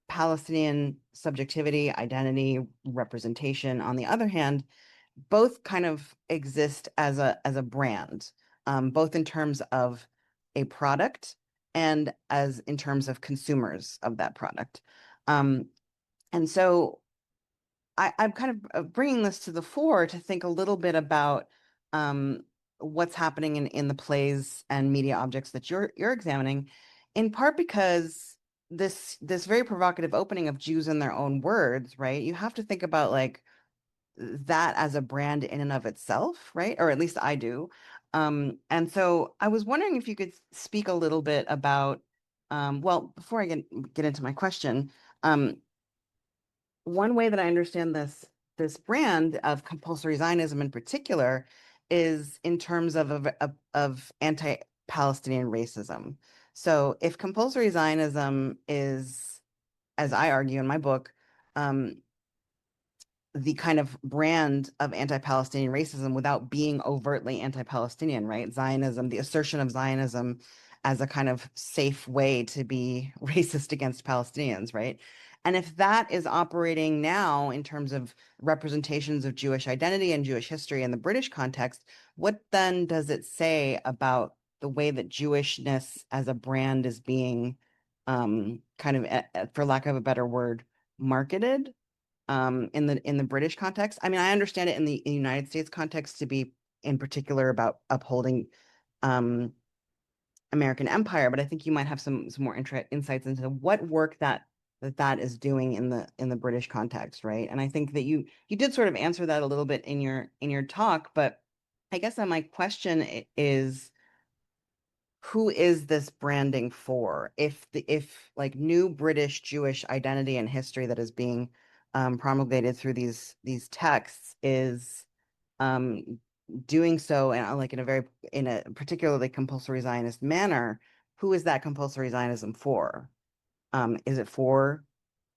Palestinian subjectivity, identity, representation on the other hand, both kind of exist as a brand, both in terms of a product and as in terms of consumers of that product. And so I'm kind of bringing this to the fore to think a little bit about what's happening in the plays and media objects that you're examining, in part because this very provocative opening of Jews in their own words, right? You have to think about like that as a brand in and of itself, right? Or at least I do. And so I was wondering if you could speak a little bit about, well, before I get into my question, one way that I understand this brand of compulsory Zionism in particular is in terms of anti-Palestinian racism. So if compulsory Zionism is, as I argue in my book, the kind of brand of anti-Palestinian racism without being overtly anti-Palestinian, right? Zionism, the assertion of Zionism as a kind of safe way to be racist against Palestinians, right? And if that is operating now in terms of representations of Jewish identity and Jewish history in the British context, what then does it say about the way that Jewishness as a brand is being kind of, for lack of a better word, marketed in the British context? I mean, I understand it in the United States context to be in particular about upholding American empire, but I think you might have some more insights into what work that is doing in the British context, right? And I think that you did sort of answer that a little bit in your talk, but I guess that my question is, who is this branding for? If like new British Jewish identity and history that is being promulgated through these texts is doing so in like in a particularly compulsory Zionist manner, who is that compulsory Zionism for? Is it for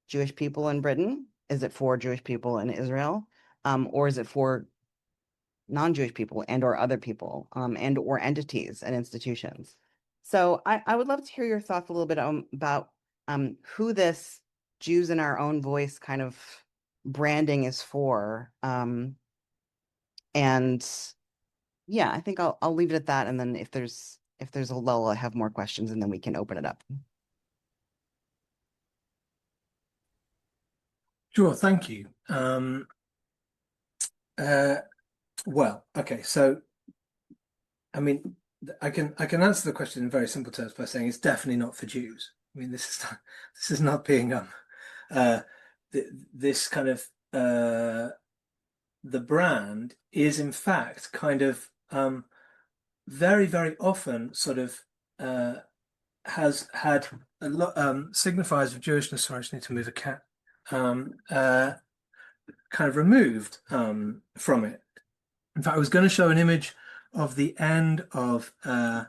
Jewish people in Britain? Is it for Jewish people in Israel? Or is it for non-Jewish people and or other people and or entities and institutions? So I would love to hear your thoughts a little bit about who this Jews in our own voice kind of branding is for. And yeah, I think I'll leave it at that. And then if there's a lull, I have more questions and then we can open it up. Sure, thank you. Well, okay, so I mean, I can answer the question in very simple terms by saying it's definitely not for Jews. I mean, this is not being this kind of the brand is in fact kind of very, very often sort of has had a lot signifiers of Jewishness. Sorry, I just need to move a cat. Kind of removed from it. In fact, I was going to show an image of the end of The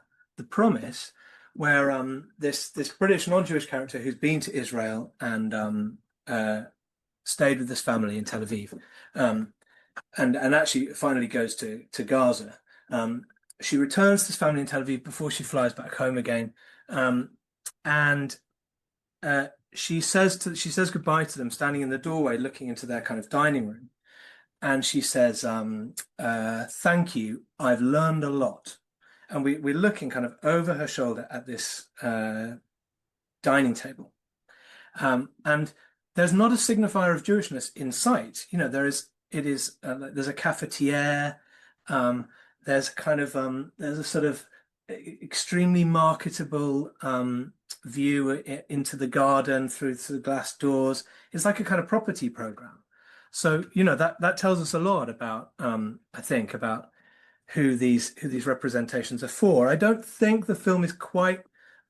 Promise, where this British non-Jewish character who's been to Israel and stayed with this family in Tel Aviv, and actually finally goes to Gaza. She returns to this family in Tel Aviv before she flies back home again, and she says goodbye to them, standing in the doorway, looking into their kind of dining room. And she says, thank you, I've learned a lot. And we're looking kind of over her shoulder at this dining table. And there's not a signifier of Jewishness in sight. You know, there is it is there's a cafetiere. There's kind of there's a sort of extremely marketable view into the garden through the glass doors. It's like a kind of property program. So, that tells us a lot about I think about who these representations are for. I don't think the film is quite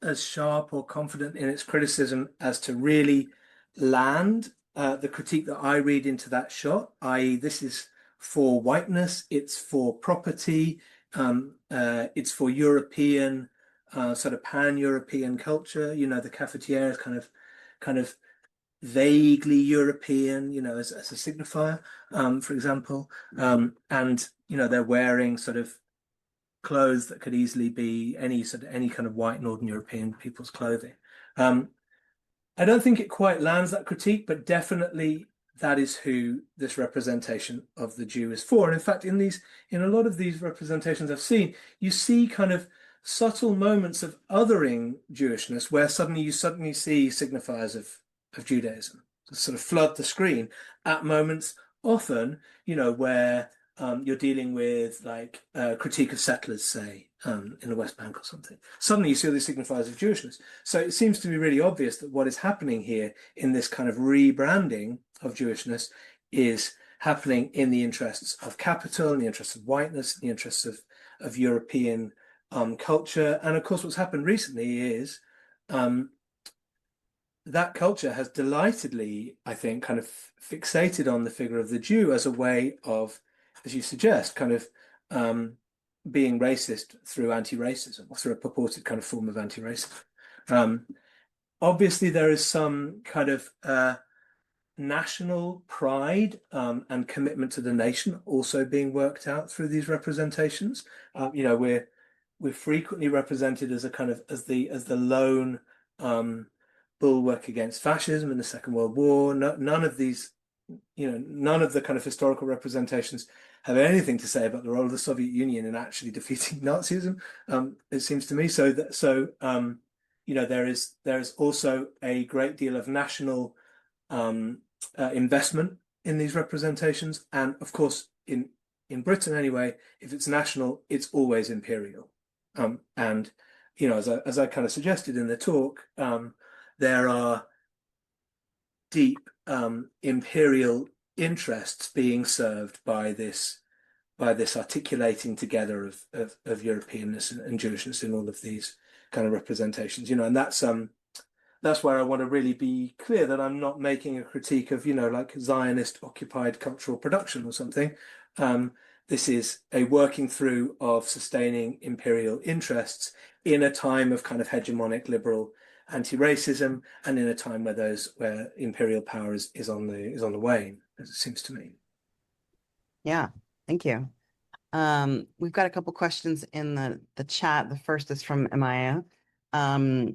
as sharp or confident in its criticism as to really land the critique that I read into that shot, i.e., this is for whiteness, it's for property, it's for European sort of pan-European culture. The cafetiere is kind of vaguely European, as a signifier, for example. And they're wearing sort of clothes that could easily be any kind of white Northern European people's clothing. I don't think it quite lands that critique, but definitely that is who this representation of the Jew is for. And in fact, in a lot of these representations I've seen, you see kind of subtle moments of othering Jewishness where you suddenly see signifiers of Judaism sort of flood the screen at moments often, where you're dealing with like a critique of settlers, say, in the West Bank or something. Suddenly you see all these signifiers of Jewishness. So it seems to be really obvious that what is happening here in this kind of rebranding of Jewishness is happening in the interests of capital, in the interests of whiteness, in the interests of European culture. And of course, what's happened recently is that culture has delightedly, I think, kind of fixated on the figure of the Jew as a way of, as you suggest, kind of being racist through anti-racism or through a purported kind of form of anti-racism. Obviously, there is some kind of national pride and commitment to the nation also being worked out through these representations. We're frequently represented as the lone bulwark against fascism in the Second World War. None of these, none of the kind of historical representations have anything to say about the role of the Soviet Union in actually defeating Nazism. It seems to me. There is also a great deal of national investment in these representations, and of course, in Britain anyway, if it's national, it's always imperial. And as I kind of suggested in the talk, there are deep imperial interests being served by this articulating together of Europeanness and Jewishness in all of these kind of representations, and that's where I want to really be clear that I'm not making a critique of, like Zionist occupied cultural production or something. This is a working through of sustaining imperial interests in a time of kind of hegemonic liberal anti-racism, and in a time where imperial power is on the wane, as it seems to me. Yeah, thank you. We've got a couple questions in the chat. The first is from Umayyah,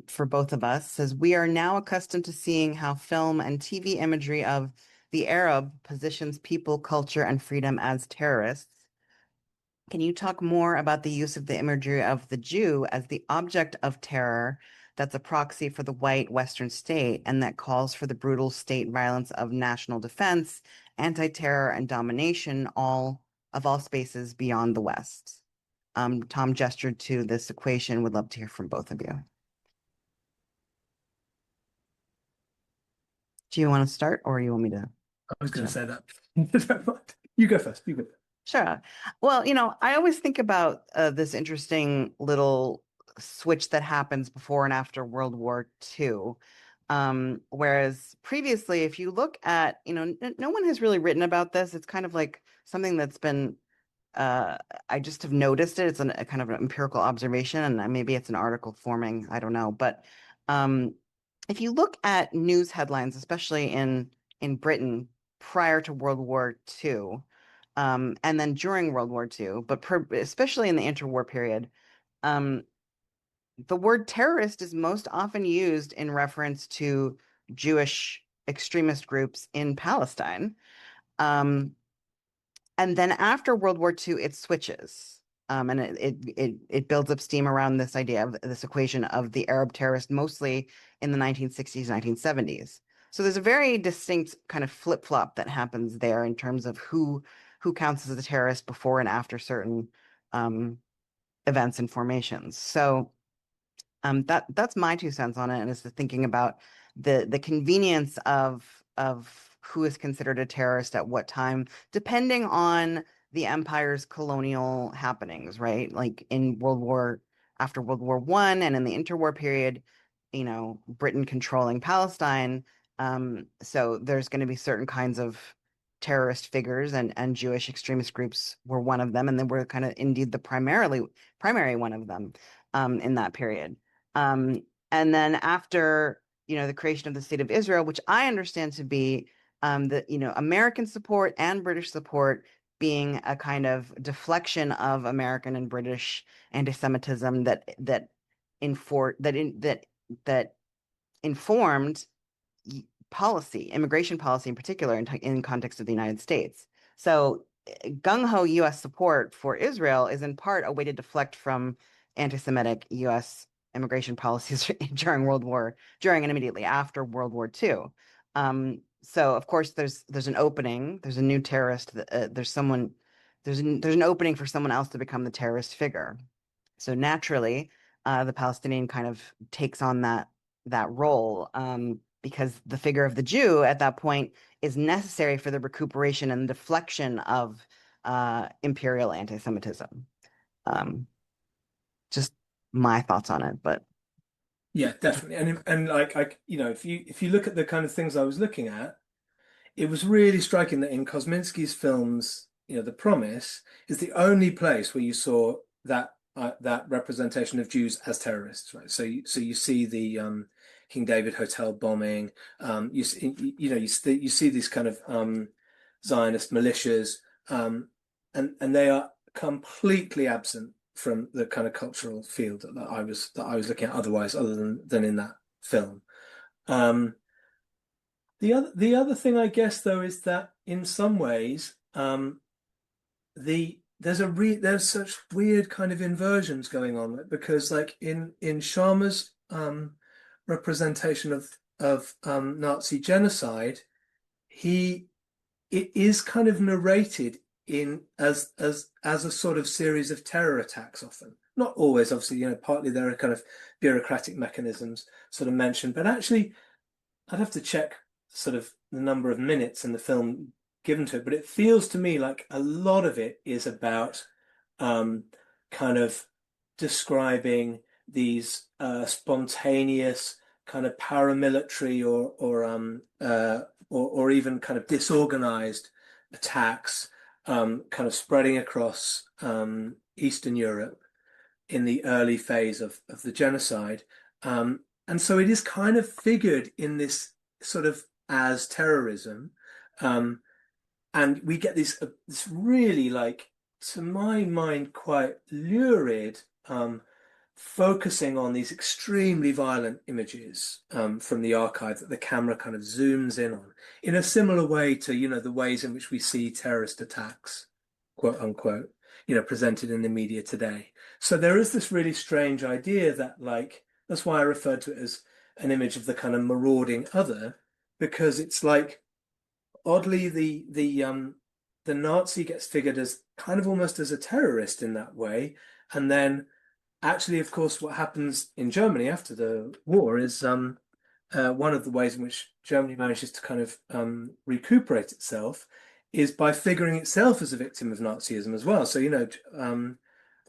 for both of us. Says, we are now accustomed to seeing how film and TV imagery of the Arab positions people, culture, and freedom as terrorists. Can you talk more about the use of the imagery of the Jew as the object of terror that's a proxy for the white Western state and that calls for the brutal state violence of national defense, anti-terror, and domination of all spaces beyond the West? Tom gestured to this equation. Would love to hear from both of you. Do you want to start, or you want me to? I was going to say that. You go first. You go first. Sure. Well, I always think about this interesting little switch that happens before and after World War II. Whereas previously, if you look at, no one has really written about this. It's kind of like something that's been, I just have noticed it. It's a kind of an empirical observation, and maybe it's an article forming. I don't know. But if you look at news headlines, especially in Britain prior to World War II, and then during World War II, but especially in the interwar period, the word terrorist is most often used in reference to Jewish extremist groups in Palestine. And then after World War II, it switches. And it builds up steam around this idea of this equation of the Arab terrorist, mostly in the 1960s, 1970s. So there's a very distinct kind of flip-flop that happens there in terms of who counts as a terrorist before and after certain events and formations. So that's my 2 cents on it, and is the thinking about the convenience of who is considered a terrorist at what time, depending on the empire's colonial happenings, right? Like after World War I and in the interwar period, Britain controlling Palestine. So there's going to be certain kinds of terrorist figures, and Jewish extremist groups were one of them, and they were kind of indeed the primary one of them in that period. And then after, the creation of the State of Israel, which I understand to be American support and British support being a kind of deflection of American and British anti-Semitism that informed immigration policy in particular, in context of the United States. So gung-ho U.S. support for Israel is in part a way to deflect from anti-Semitic U.S. immigration policies during and immediately after World War II. So of course there's an opening, there's a new terrorist, there's an opening for someone else to become the terrorist figure. So naturally, the Palestinian kind of takes on that role, because the figure of the Jew at that point is necessary for the recuperation and deflection of imperial anti-Semitism. Just my thoughts on it, but Yeah, definitely. And like if you look at the kind of things I was looking at, it was really striking that in Kosminski's films, The Promise is the only place where you saw that representation of Jews as terrorists, right? So you see the King David Hotel bombing. You see these kind of Zionist militias, and they are completely absent from the kind of cultural field that I was looking at otherwise, other than in that film. The other thing, I guess, though, is that in some ways, there's such weird kind of inversions going on, because like in Sharma's representation of Nazi genocide, it is kind of narrated as a sort of series of terror attacks, often. Not always, obviously, partly there are kind of bureaucratic mechanisms sort of mentioned, but actually I'd have to check sort of the number of minutes in the film given to it, but it feels to me like a lot of it is about kind of describing these spontaneous kind of paramilitary or even kind of disorganized attacks, kind of spreading across Eastern Europe in the early phase of the genocide. And so it is kind of figured in this sort of as terrorism. And we get this really, like, to my mind, quite lurid, focusing on these extremely violent images from the archive that the camera kind of zooms in a similar way to, the ways in which we see terrorist attacks, quote unquote, presented in the media today. So there is this really strange idea that, like, that's why I referred to it as an image of the kind of marauding other, because it's like, oddly, the Nazi gets figured as kind of almost as a terrorist in that way. And then actually, of course, what happens in Germany after the war is one of the ways in which Germany manages to kind of recuperate itself is by figuring itself as a victim of Nazism as well. So,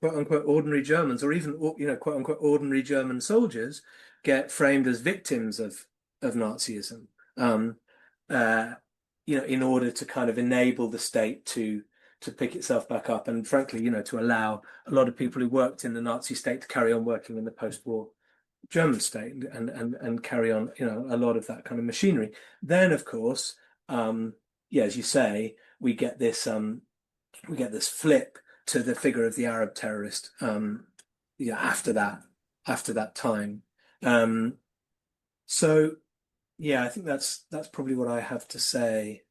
quote unquote ordinary Germans, or even, quote unquote ordinary German soldiers get framed as victims of Nazism. In order to kind of enable the state to pick itself back up, and frankly, to allow a lot of people who worked in the Nazi state to carry on working in the post-war German state and carry on, a lot of that kind of machinery. Then, of course, as you say, we get this flip to the figure of the Arab terrorist, after that time. So. Yeah, I think that's probably what I have to say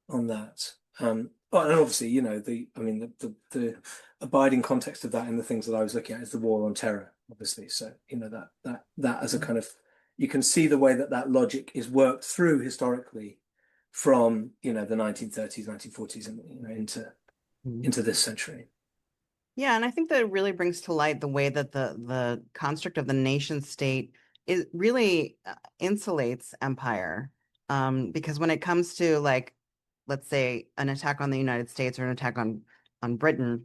on that. And obviously, the abiding context of that and the things that I was looking at is the war on terror, obviously. So, that as a kind of you can see the way that that logic is worked through historically from, the 1930s, 1940s, and into this century. Yeah, and I think that it really brings to light the way that the construct of the nation state really insulates empire. Because when it comes to, like, let's say an attack on the United States or an attack on Britain,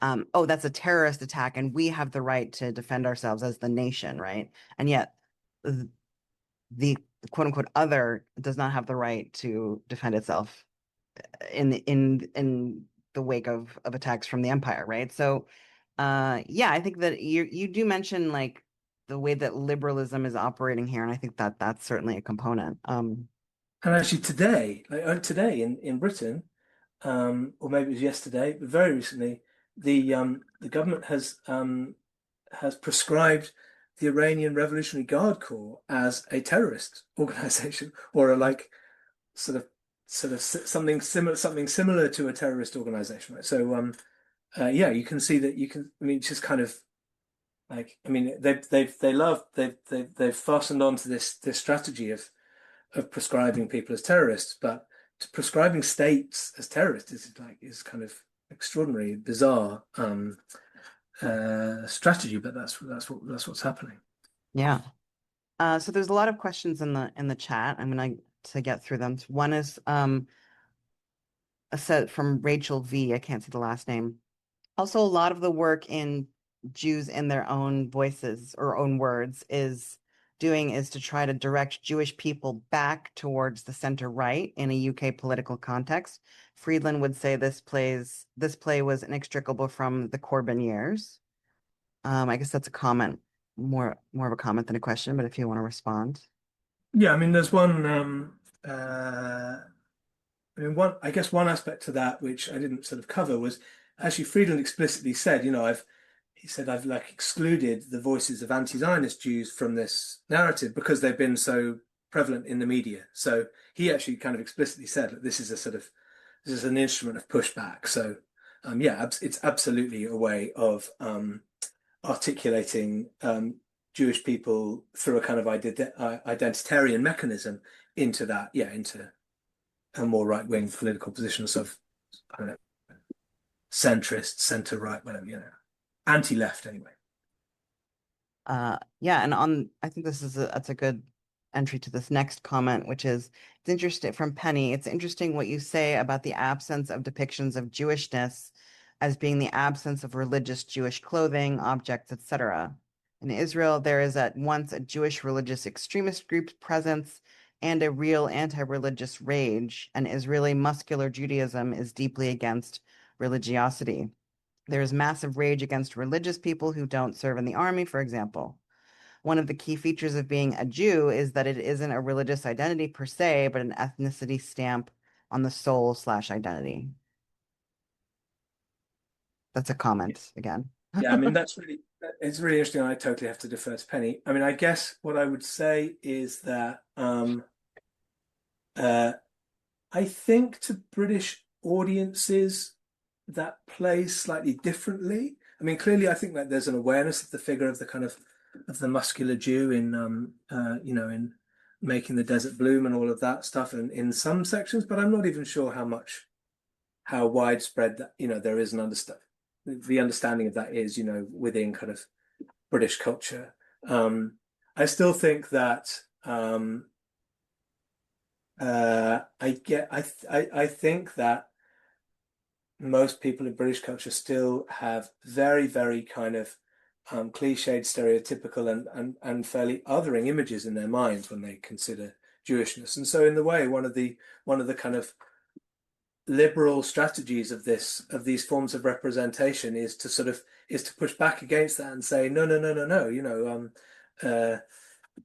oh, that's a terrorist attack, and we have the right to defend ourselves as the nation, right? And yet the quote unquote other does not have the right to defend itself in the wake of attacks from the empire, right? So yeah, I think that you do mention, like, the way that liberalism is operating here, and I think that that's certainly a component. And actually today, in Britain, or maybe it was yesterday, but very recently, the government has prescribed the Iranian Revolutionary Guard Corps as a terrorist organization, or a, like, sort of something similar to a terrorist organization, right? So yeah, you can see that I mean, it's just kind of like, I mean, they've fastened onto this strategy of prescribing people as terrorists, but prescribing states as terrorists is kind of extraordinary, bizarre strategy, but that's what's happening. Yeah. So there's a lot of questions in the chat. I'm gonna to get through them. One is a set from Rachel V. I can't see the last name. Also, a lot of the work in Jews in their own voices or own words is to try to direct Jewish people back towards the center right in a UK political context. Friedland would say this play was inextricable from the Corbyn years. I guess that's a comment, more of a comment than a question, but if you want to respond. Yeah, I mean, there's one. I guess one aspect to that which I didn't sort of cover was actually Friedland explicitly said, I've like excluded the voices of anti-Zionist Jews from this narrative because they've been so prevalent in the media. So he actually kind of explicitly said that this is an instrument of pushback. So yeah, it's absolutely a way of articulating Jewish people through a kind of identitarian mechanism into a more right-wing political position, sort of, I don't know, centrist, center-right, whatever, anti-left anyway. Yeah, and I think that's a good entry to this next comment, which is, it's interesting from Penny. It's interesting what you say about the absence of depictions of Jewishness as being the absence of religious Jewish clothing, objects, etc. In Israel, there is at once a Jewish religious extremist group's presence and a real anti-religious rage, and Israeli muscular Judaism is deeply against religiosity. There is massive rage against religious people who don't serve in the army, for example. One of the key features of being a Jew is that it isn't a religious identity per se, but an ethnicity stamp on the soul/identity. That's a comment again. Yeah, I mean, it's really interesting. I totally have to defer to Penny. I mean, I guess what I would say is that I think to British audiences that plays slightly differently. I mean, clearly, I think that there's an awareness of the figure of the kind of the muscular Jew in in Making the Desert Bloom and all of that stuff, and in some sections, but I'm not even sure how widespread that there is the understanding of that is within kind of British culture. I still think that I think that most people in British culture still have very, very kind of cliched, stereotypical, and fairly othering images in their minds when they consider Jewishness. And so, in the way, one of the kind of liberal strategies of these forms of representation is to push back against that and say, no,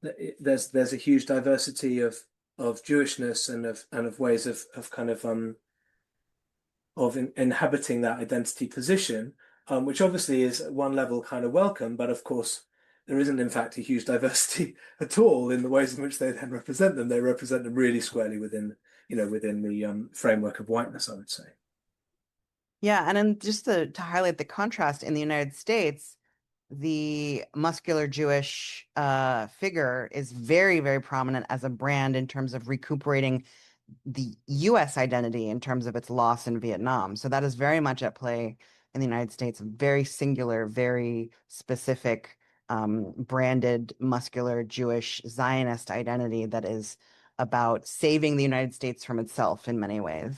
there's a huge diversity of Jewishness and of ways of kind of inhabiting that identity position, which obviously is at one level kind of welcome, but of course there isn't in fact a huge diversity at all in the ways in which they then represent them. They represent them really squarely within the framework of whiteness, I would say. Yeah, and then just to highlight the contrast in the United States, the muscular Jewish figure is very, very prominent as a brand in terms of recuperating the US identity in terms of its loss in Vietnam. So that is very much at play in the United States, very singular, very specific, branded, muscular Jewish Zionist identity that is about saving the United States from itself in many ways.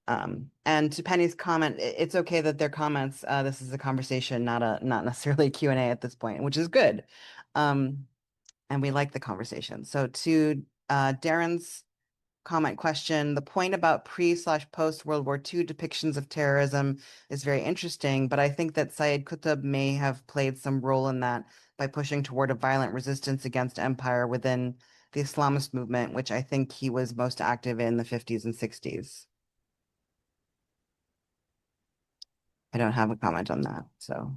And to Penny's comment, it's okay that their comments, this is a conversation, not necessarily a Q&A at this point, which is good. And we like the conversation. So to Darren's comment question, the point about pre/post World War II depictions of terrorism is very interesting, but I think that Syed Qutb may have played some role in that by pushing toward a violent resistance against empire within the Islamist movement, which I think he was most active in the 50s and 60s. I don't have a comment on that, so.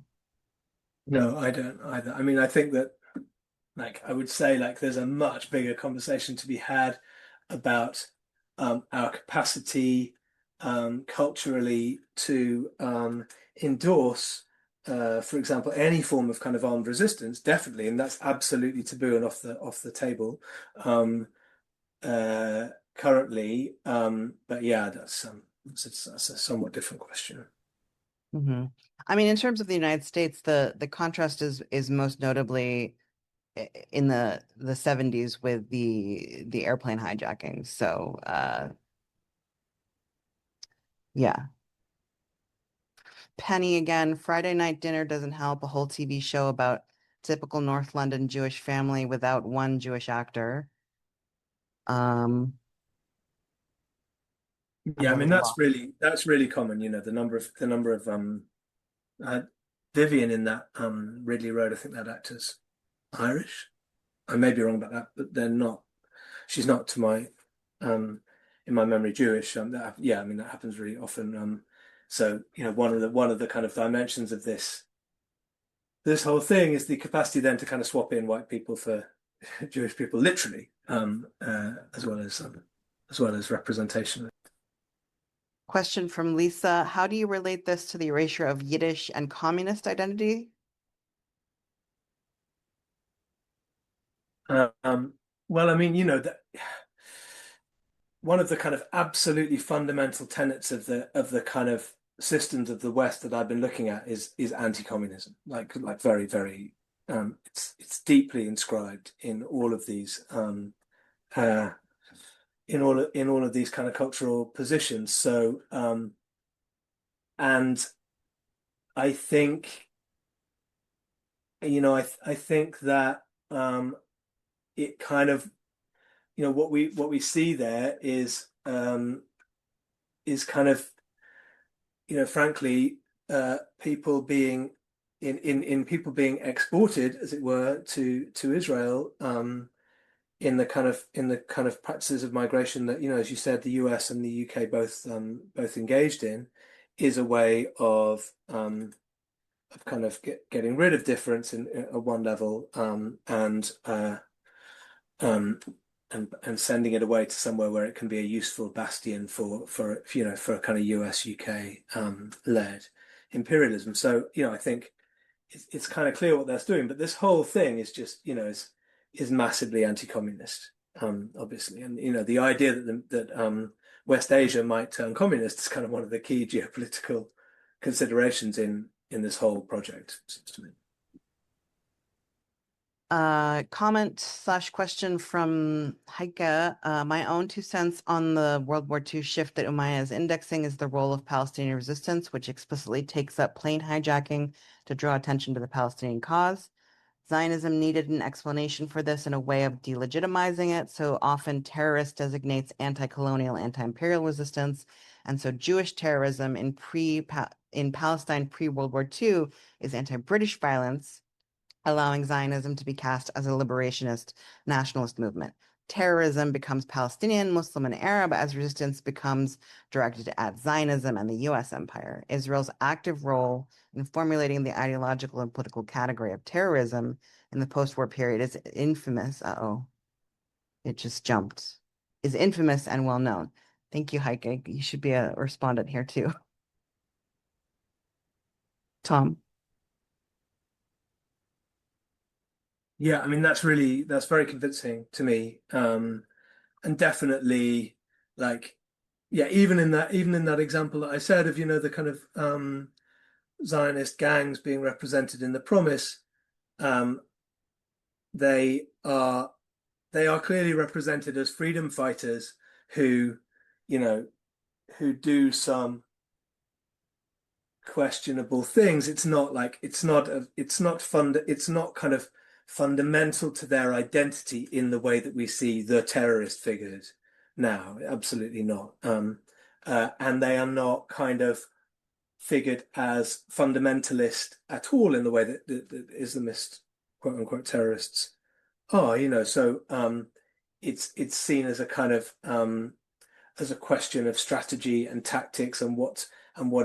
No, I don't either. I mean, I think that, like, I would say, like, there's a much bigger conversation to be had about our capacity culturally to endorse, for example, any form of kind of armed resistance, definitely, and that's absolutely taboo and off the table currently. But yeah, that's a somewhat different question. Mm-hmm. I mean, in terms of the United States, the contrast is most notably in the 70s with the airplane hijacking. So yeah. Penny again, Friday night dinner doesn't help. A whole TV show about typical North London Jewish family without one Jewish actor. Yeah, I mean that's really common. You know, the number of Vivian in that Ridley Road. I think that actor's Irish. I may be wrong about that, but they're not. She's not to my in my memory Jewish. Yeah, I mean that happens really often. So you know, one of the kind of dimensions of this whole thing is the capacity then to kind of swap in white people for Jewish people, literally, as well as representation. Question from Lisa. How do you relate this to the erasure of Yiddish and communist identity? Well, I mean, you know, one of the kind of absolutely fundamental tenets of the kind of systems of the West that I've been looking at is anti-communism. Like very, very, it's deeply inscribed in all of these in all of these kind of cultural positions. So, and I think, you know, I think that it kind of, you know, what we see there is kind of, you know, frankly, people being in people being exported, as it were, to Israel, in the kind of practices of migration that, you know, as you said, the US and the UK both engaged in, is a way of kind of getting rid of difference at one level, and sending it away to somewhere where it can be a useful bastion for you know, for a kind of US UK led imperialism. So you know, I think it's kind of clear what that's doing, but this whole thing is just, you know, is massively anti-communist, obviously, and you know, the idea that West Asia might turn communist is kind of one of the key geopolitical considerations in this whole project, seems to me. Comment/question from Heike. My own 2 cents on the World War II shift that Umayyah is indexing is the role of Palestinian resistance, which explicitly takes up plane hijacking to draw attention to the Palestinian cause. Zionism needed an explanation for this and a way of delegitimizing it. So often terrorist designates anti-colonial, anti-imperial resistance. And so Jewish terrorism in Palestine pre-World War II is anti-British violence, allowing Zionism to be cast as a liberationist nationalist movement. Terrorism becomes Palestinian, Muslim, and Arab as resistance becomes directed at Zionism and the US empire. Israel's active role in formulating the ideological and political category of terrorism in the post-war period is infamous. It just jumped. Is infamous and well known. Thank you, Heike. You should be a respondent here too. Tom. Yeah, I mean that's very convincing to me. And definitely like yeah, even in that example that I said of, the kind of Zionist gangs being represented in the Promise, um, they are they are clearly represented as freedom fighters who, you know, who do some questionable things. It's not kind of fundamental to their identity in the way that we see the terrorist figures now. Absolutely not. And they are not kind of figured as fundamentalist at all in the way that Islamist quote unquote terrorists are, so it's seen as a kind of as a question of strategy and tactics and what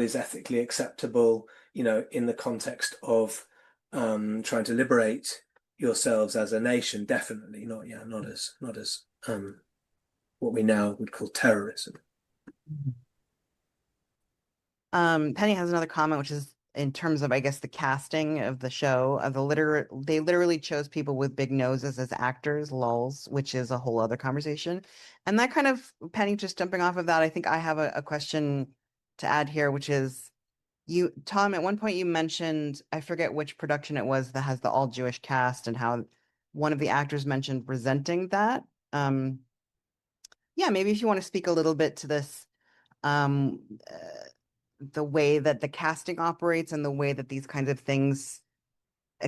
is ethically acceptable, in the context of trying to liberate yourselves as a nation. Definitely not, yeah, not as what we now would call terrorism. Penny has another comment, which is in terms of, I guess, the casting of the show. They literally chose people with big noses as actors, lulz, which is a whole other conversation. And that kind of, Penny, just jumping off of that, I think I have a question to add here, which is Tom, at one point you mentioned, I forget which production it was that has the all Jewish cast, and how one of the actors mentioned resenting that. Yeah, maybe if you want to speak a little bit to this, um, the way that the casting operates and the way that these kinds of things,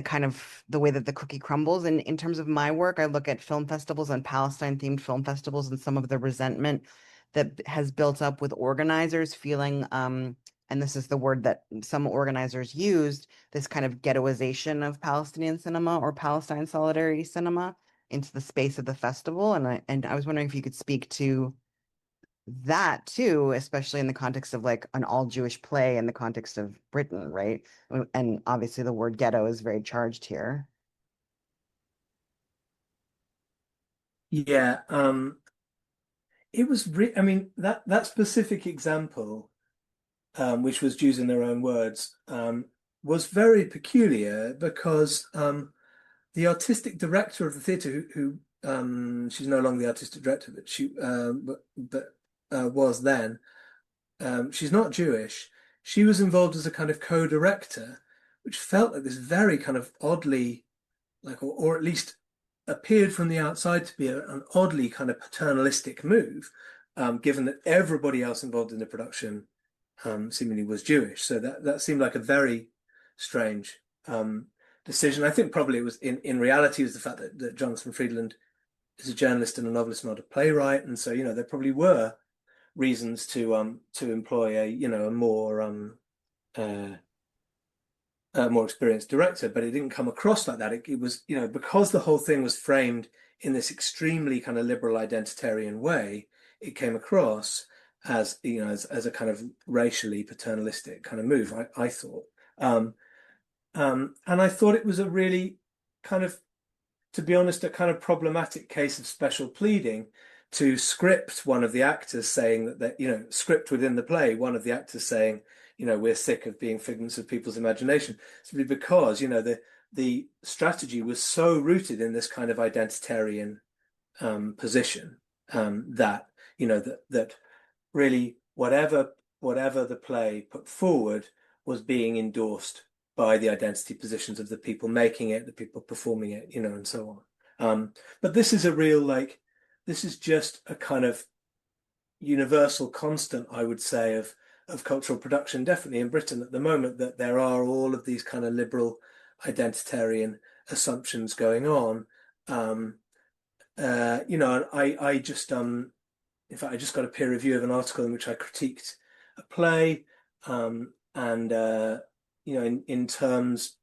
kind of the way that the cookie crumbles. And in terms of my work, I look at film festivals and Palestine themed film festivals and some of the resentment that has built up with organizers feeling, and this is the word that some organizers used, this kind of ghettoization of Palestinian cinema or Palestine solidarity cinema into the space of the festival. And I was wondering if you could speak to that too, especially in the context of like an all Jewish play in the context of Britain, right? And obviously the word ghetto is very charged here. Yeah, it was I mean that specific example, which was Jews in their own words, was very peculiar because the artistic director of the theatre, she's no longer the artistic director, but was then. She's not Jewish. She was involved as a kind of co-director, which felt like this very kind of oddly, like, or at least appeared from the outside to be an oddly kind of paternalistic move, given that everybody else involved in the production seemingly was Jewish. So that seemed like a very strange decision. I think probably it was in reality was the fact that Jonathan Friedland is a journalist and a novelist, not a playwright, and so there probably were reasons to employ a more experienced director, but it didn't come across like that. It was because the whole thing was framed in this extremely kind of liberal identitarian way, it came across as as a kind of racially paternalistic kind of move. I thought, and I thought it was a really kind of, to be honest, a kind of problematic case of special pleading to script one of the actors saying that script within the play, one of the actors saying, we're sick of being figments of people's imagination, simply because, the strategy was so rooted in this kind of identitarian position, that, that really whatever the play put forward was being endorsed by the identity positions of the people making it, the people performing it, and so on. But this is this is just a kind of universal constant, I would say, of cultural production, definitely in Britain at the moment, that there are all of these kind of liberal identitarian assumptions going on. I just in fact, I just got a peer review of an article in which I critiqued a play, and in terms,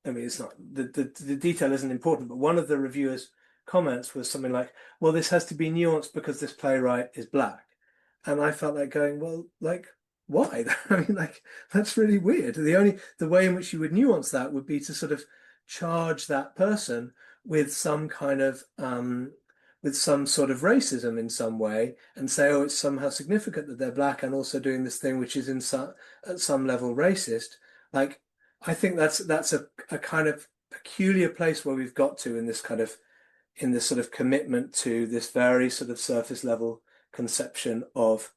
I mean, it's not the detail isn't important, but one of the reviewers' comments was something like, "Well, this has to be nuanced because this playwright is black," and I felt like going, "Well, like, why?" I mean, like, that's really weird. The way in which you would nuance that would be to sort of charge that person with some kind of with some sort of racism in some way, and say, oh, it's somehow significant that they're black and also doing this thing which is at some level racist. Like, I think that's a kind of peculiar place where we've got to in this sort of commitment to this very sort of surface level conception of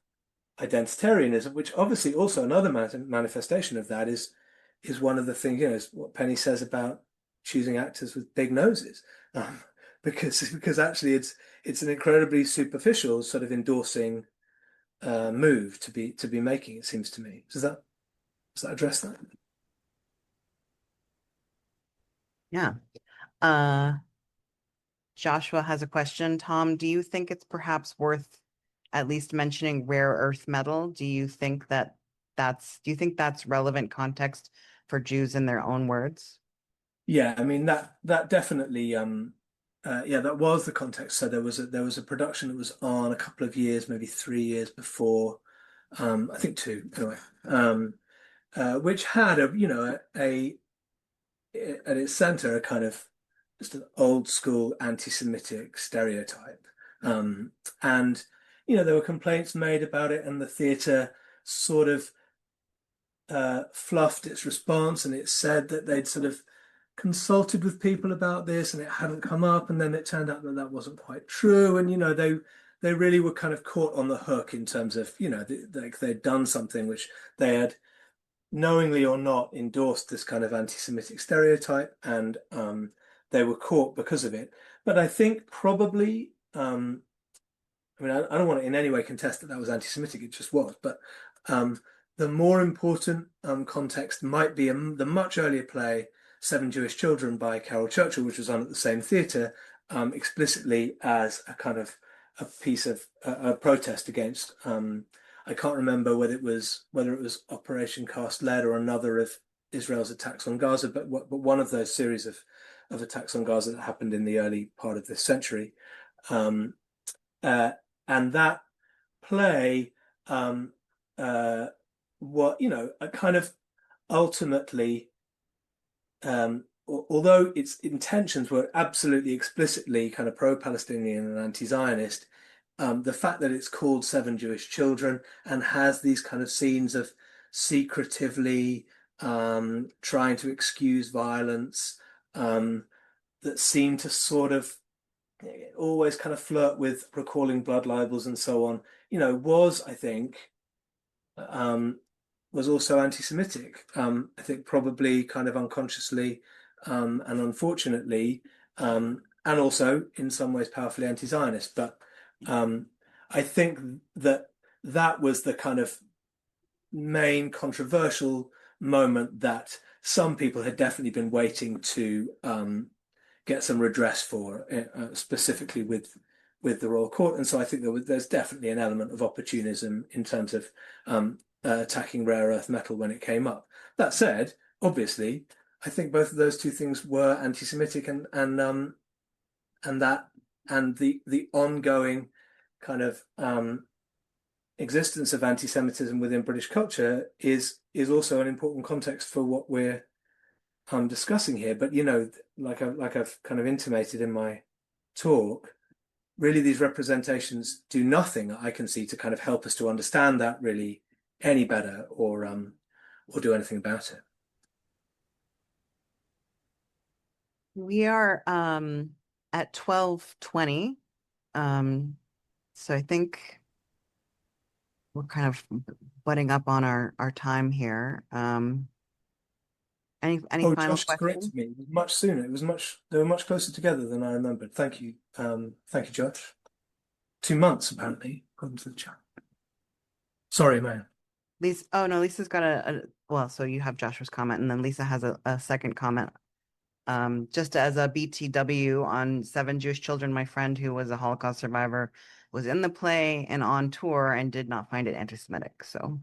identitarianism, which obviously also another manifestation of that is one of the things, is what Penny says about choosing actors with big noses, because actually it's an incredibly superficial sort of endorsing move to be making, it seems to me. Does that address that? Yeah. Joshua has a question. Tom, do you think it's perhaps worth at least mentioning rare earth metal? Do you think that's relevant context for Jews in their own words? Yeah, I mean that definitely that was the context. So there was a production that was on a couple of years, maybe 3 years before, I think two anyway, which had at its center a kind of just an old school anti-Semitic stereotype. And there were complaints made about it, and the theatre sort of fluffed its response, and it said that they'd sort of consulted with people about this and it hadn't come up, and then it turned out that that wasn't quite true. And they really were kind of caught on the hook in terms of like they'd done something which they had knowingly or not endorsed this kind of anti-Semitic stereotype, and they were caught because of it. But I think probably, I mean, I don't want to in any way contest that was anti-Semitic, it just was. But the more important context might be the much earlier play, Seven Jewish Children by Carol Churchill, which was on at the same theatre, explicitly as a kind of a piece of a protest against. I can't remember whether it was Operation Cast Lead or another of Israel's attacks on Gaza, but one of those series of attacks on Gaza that happened in the early part of this century, and that play, a kind of ultimately, although its intentions were absolutely explicitly kind of pro-Palestinian and anti-Zionist, the fact that it's called Seven Jewish Children and has these kind of scenes of secretively trying to excuse violence that seem to sort of always kind of flirt with recalling blood libels and so on, was, I think, was also anti-Semitic. I think probably kind of unconsciously and unfortunately, and also in some ways powerfully anti-Zionist. But I think that was the kind of main controversial moment that some people had definitely been waiting to get some redress for, specifically with the Royal Court. And so I think there's definitely an element of opportunism in terms of attacking rare earth metal when it came up. That said, obviously, I think both of those two things were anti-Semitic, and the ongoing kind of existence of anti-Semitism within British culture is also an important context for what we're discussing here. But like I've kind of intimated in my talk, really these representations do nothing I can see to kind of help us to understand that really any better or do anything about it. We are at 12:20. So I think we're kind of butting up on our time here. Any final Josh questions? corrected me. It was much sooner. They were much closer together than I remembered. Thank you. Thank you, Josh. 2 months, apparently, according to the chat. Sorry, man. Lisa, oh no, Lisa's got well, so you have Joshua's comment, and then Lisa has a second comment. Just as a BTW on Seven Jewish Children, my friend who was a Holocaust survivor was in the play and on tour and did not find it anti-Semitic. So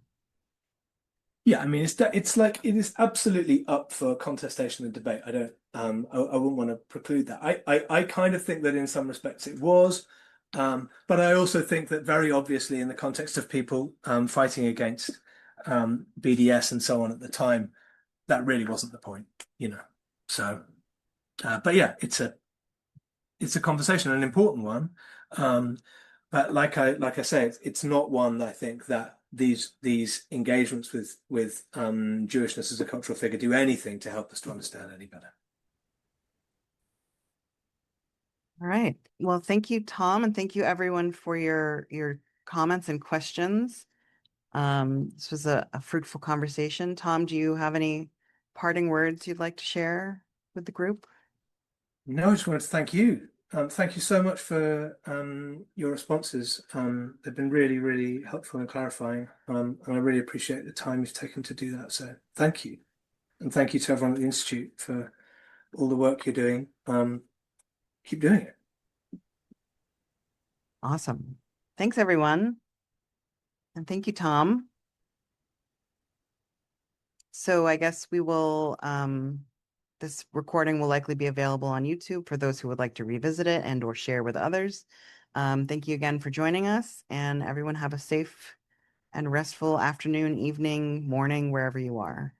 yeah, I mean, it's like it is absolutely up for contestation and debate. I don't, I wouldn't want to preclude that. I kind of think that in some respects it was, but I also think that very obviously in the context of people fighting against BDS and so on at the time, that really wasn't the point, So, but yeah, it's a conversation, an important one. But like I say, it's not one that I think that these engagements with Jewishness as a cultural figure do anything to help us to understand any better. All right. Well, thank you, Tom, and thank you everyone for your comments and questions. This was a fruitful conversation. Tom, do you have any parting words you'd like to share with the group? No, I just wanted to thank you. Thank you so much for your responses. They've been really, really helpful and clarifying. And I really appreciate the time you've taken to do that. So thank you. And thank you to everyone at the Institute for all the work you're doing. Keep doing it. Awesome. Thanks, everyone. And thank you, Tom. So I guess we will, this recording will likely be available on YouTube for those who would like to revisit it and or share with others. Thank you again for joining us, and everyone have a safe and restful afternoon, evening, morning, wherever you are.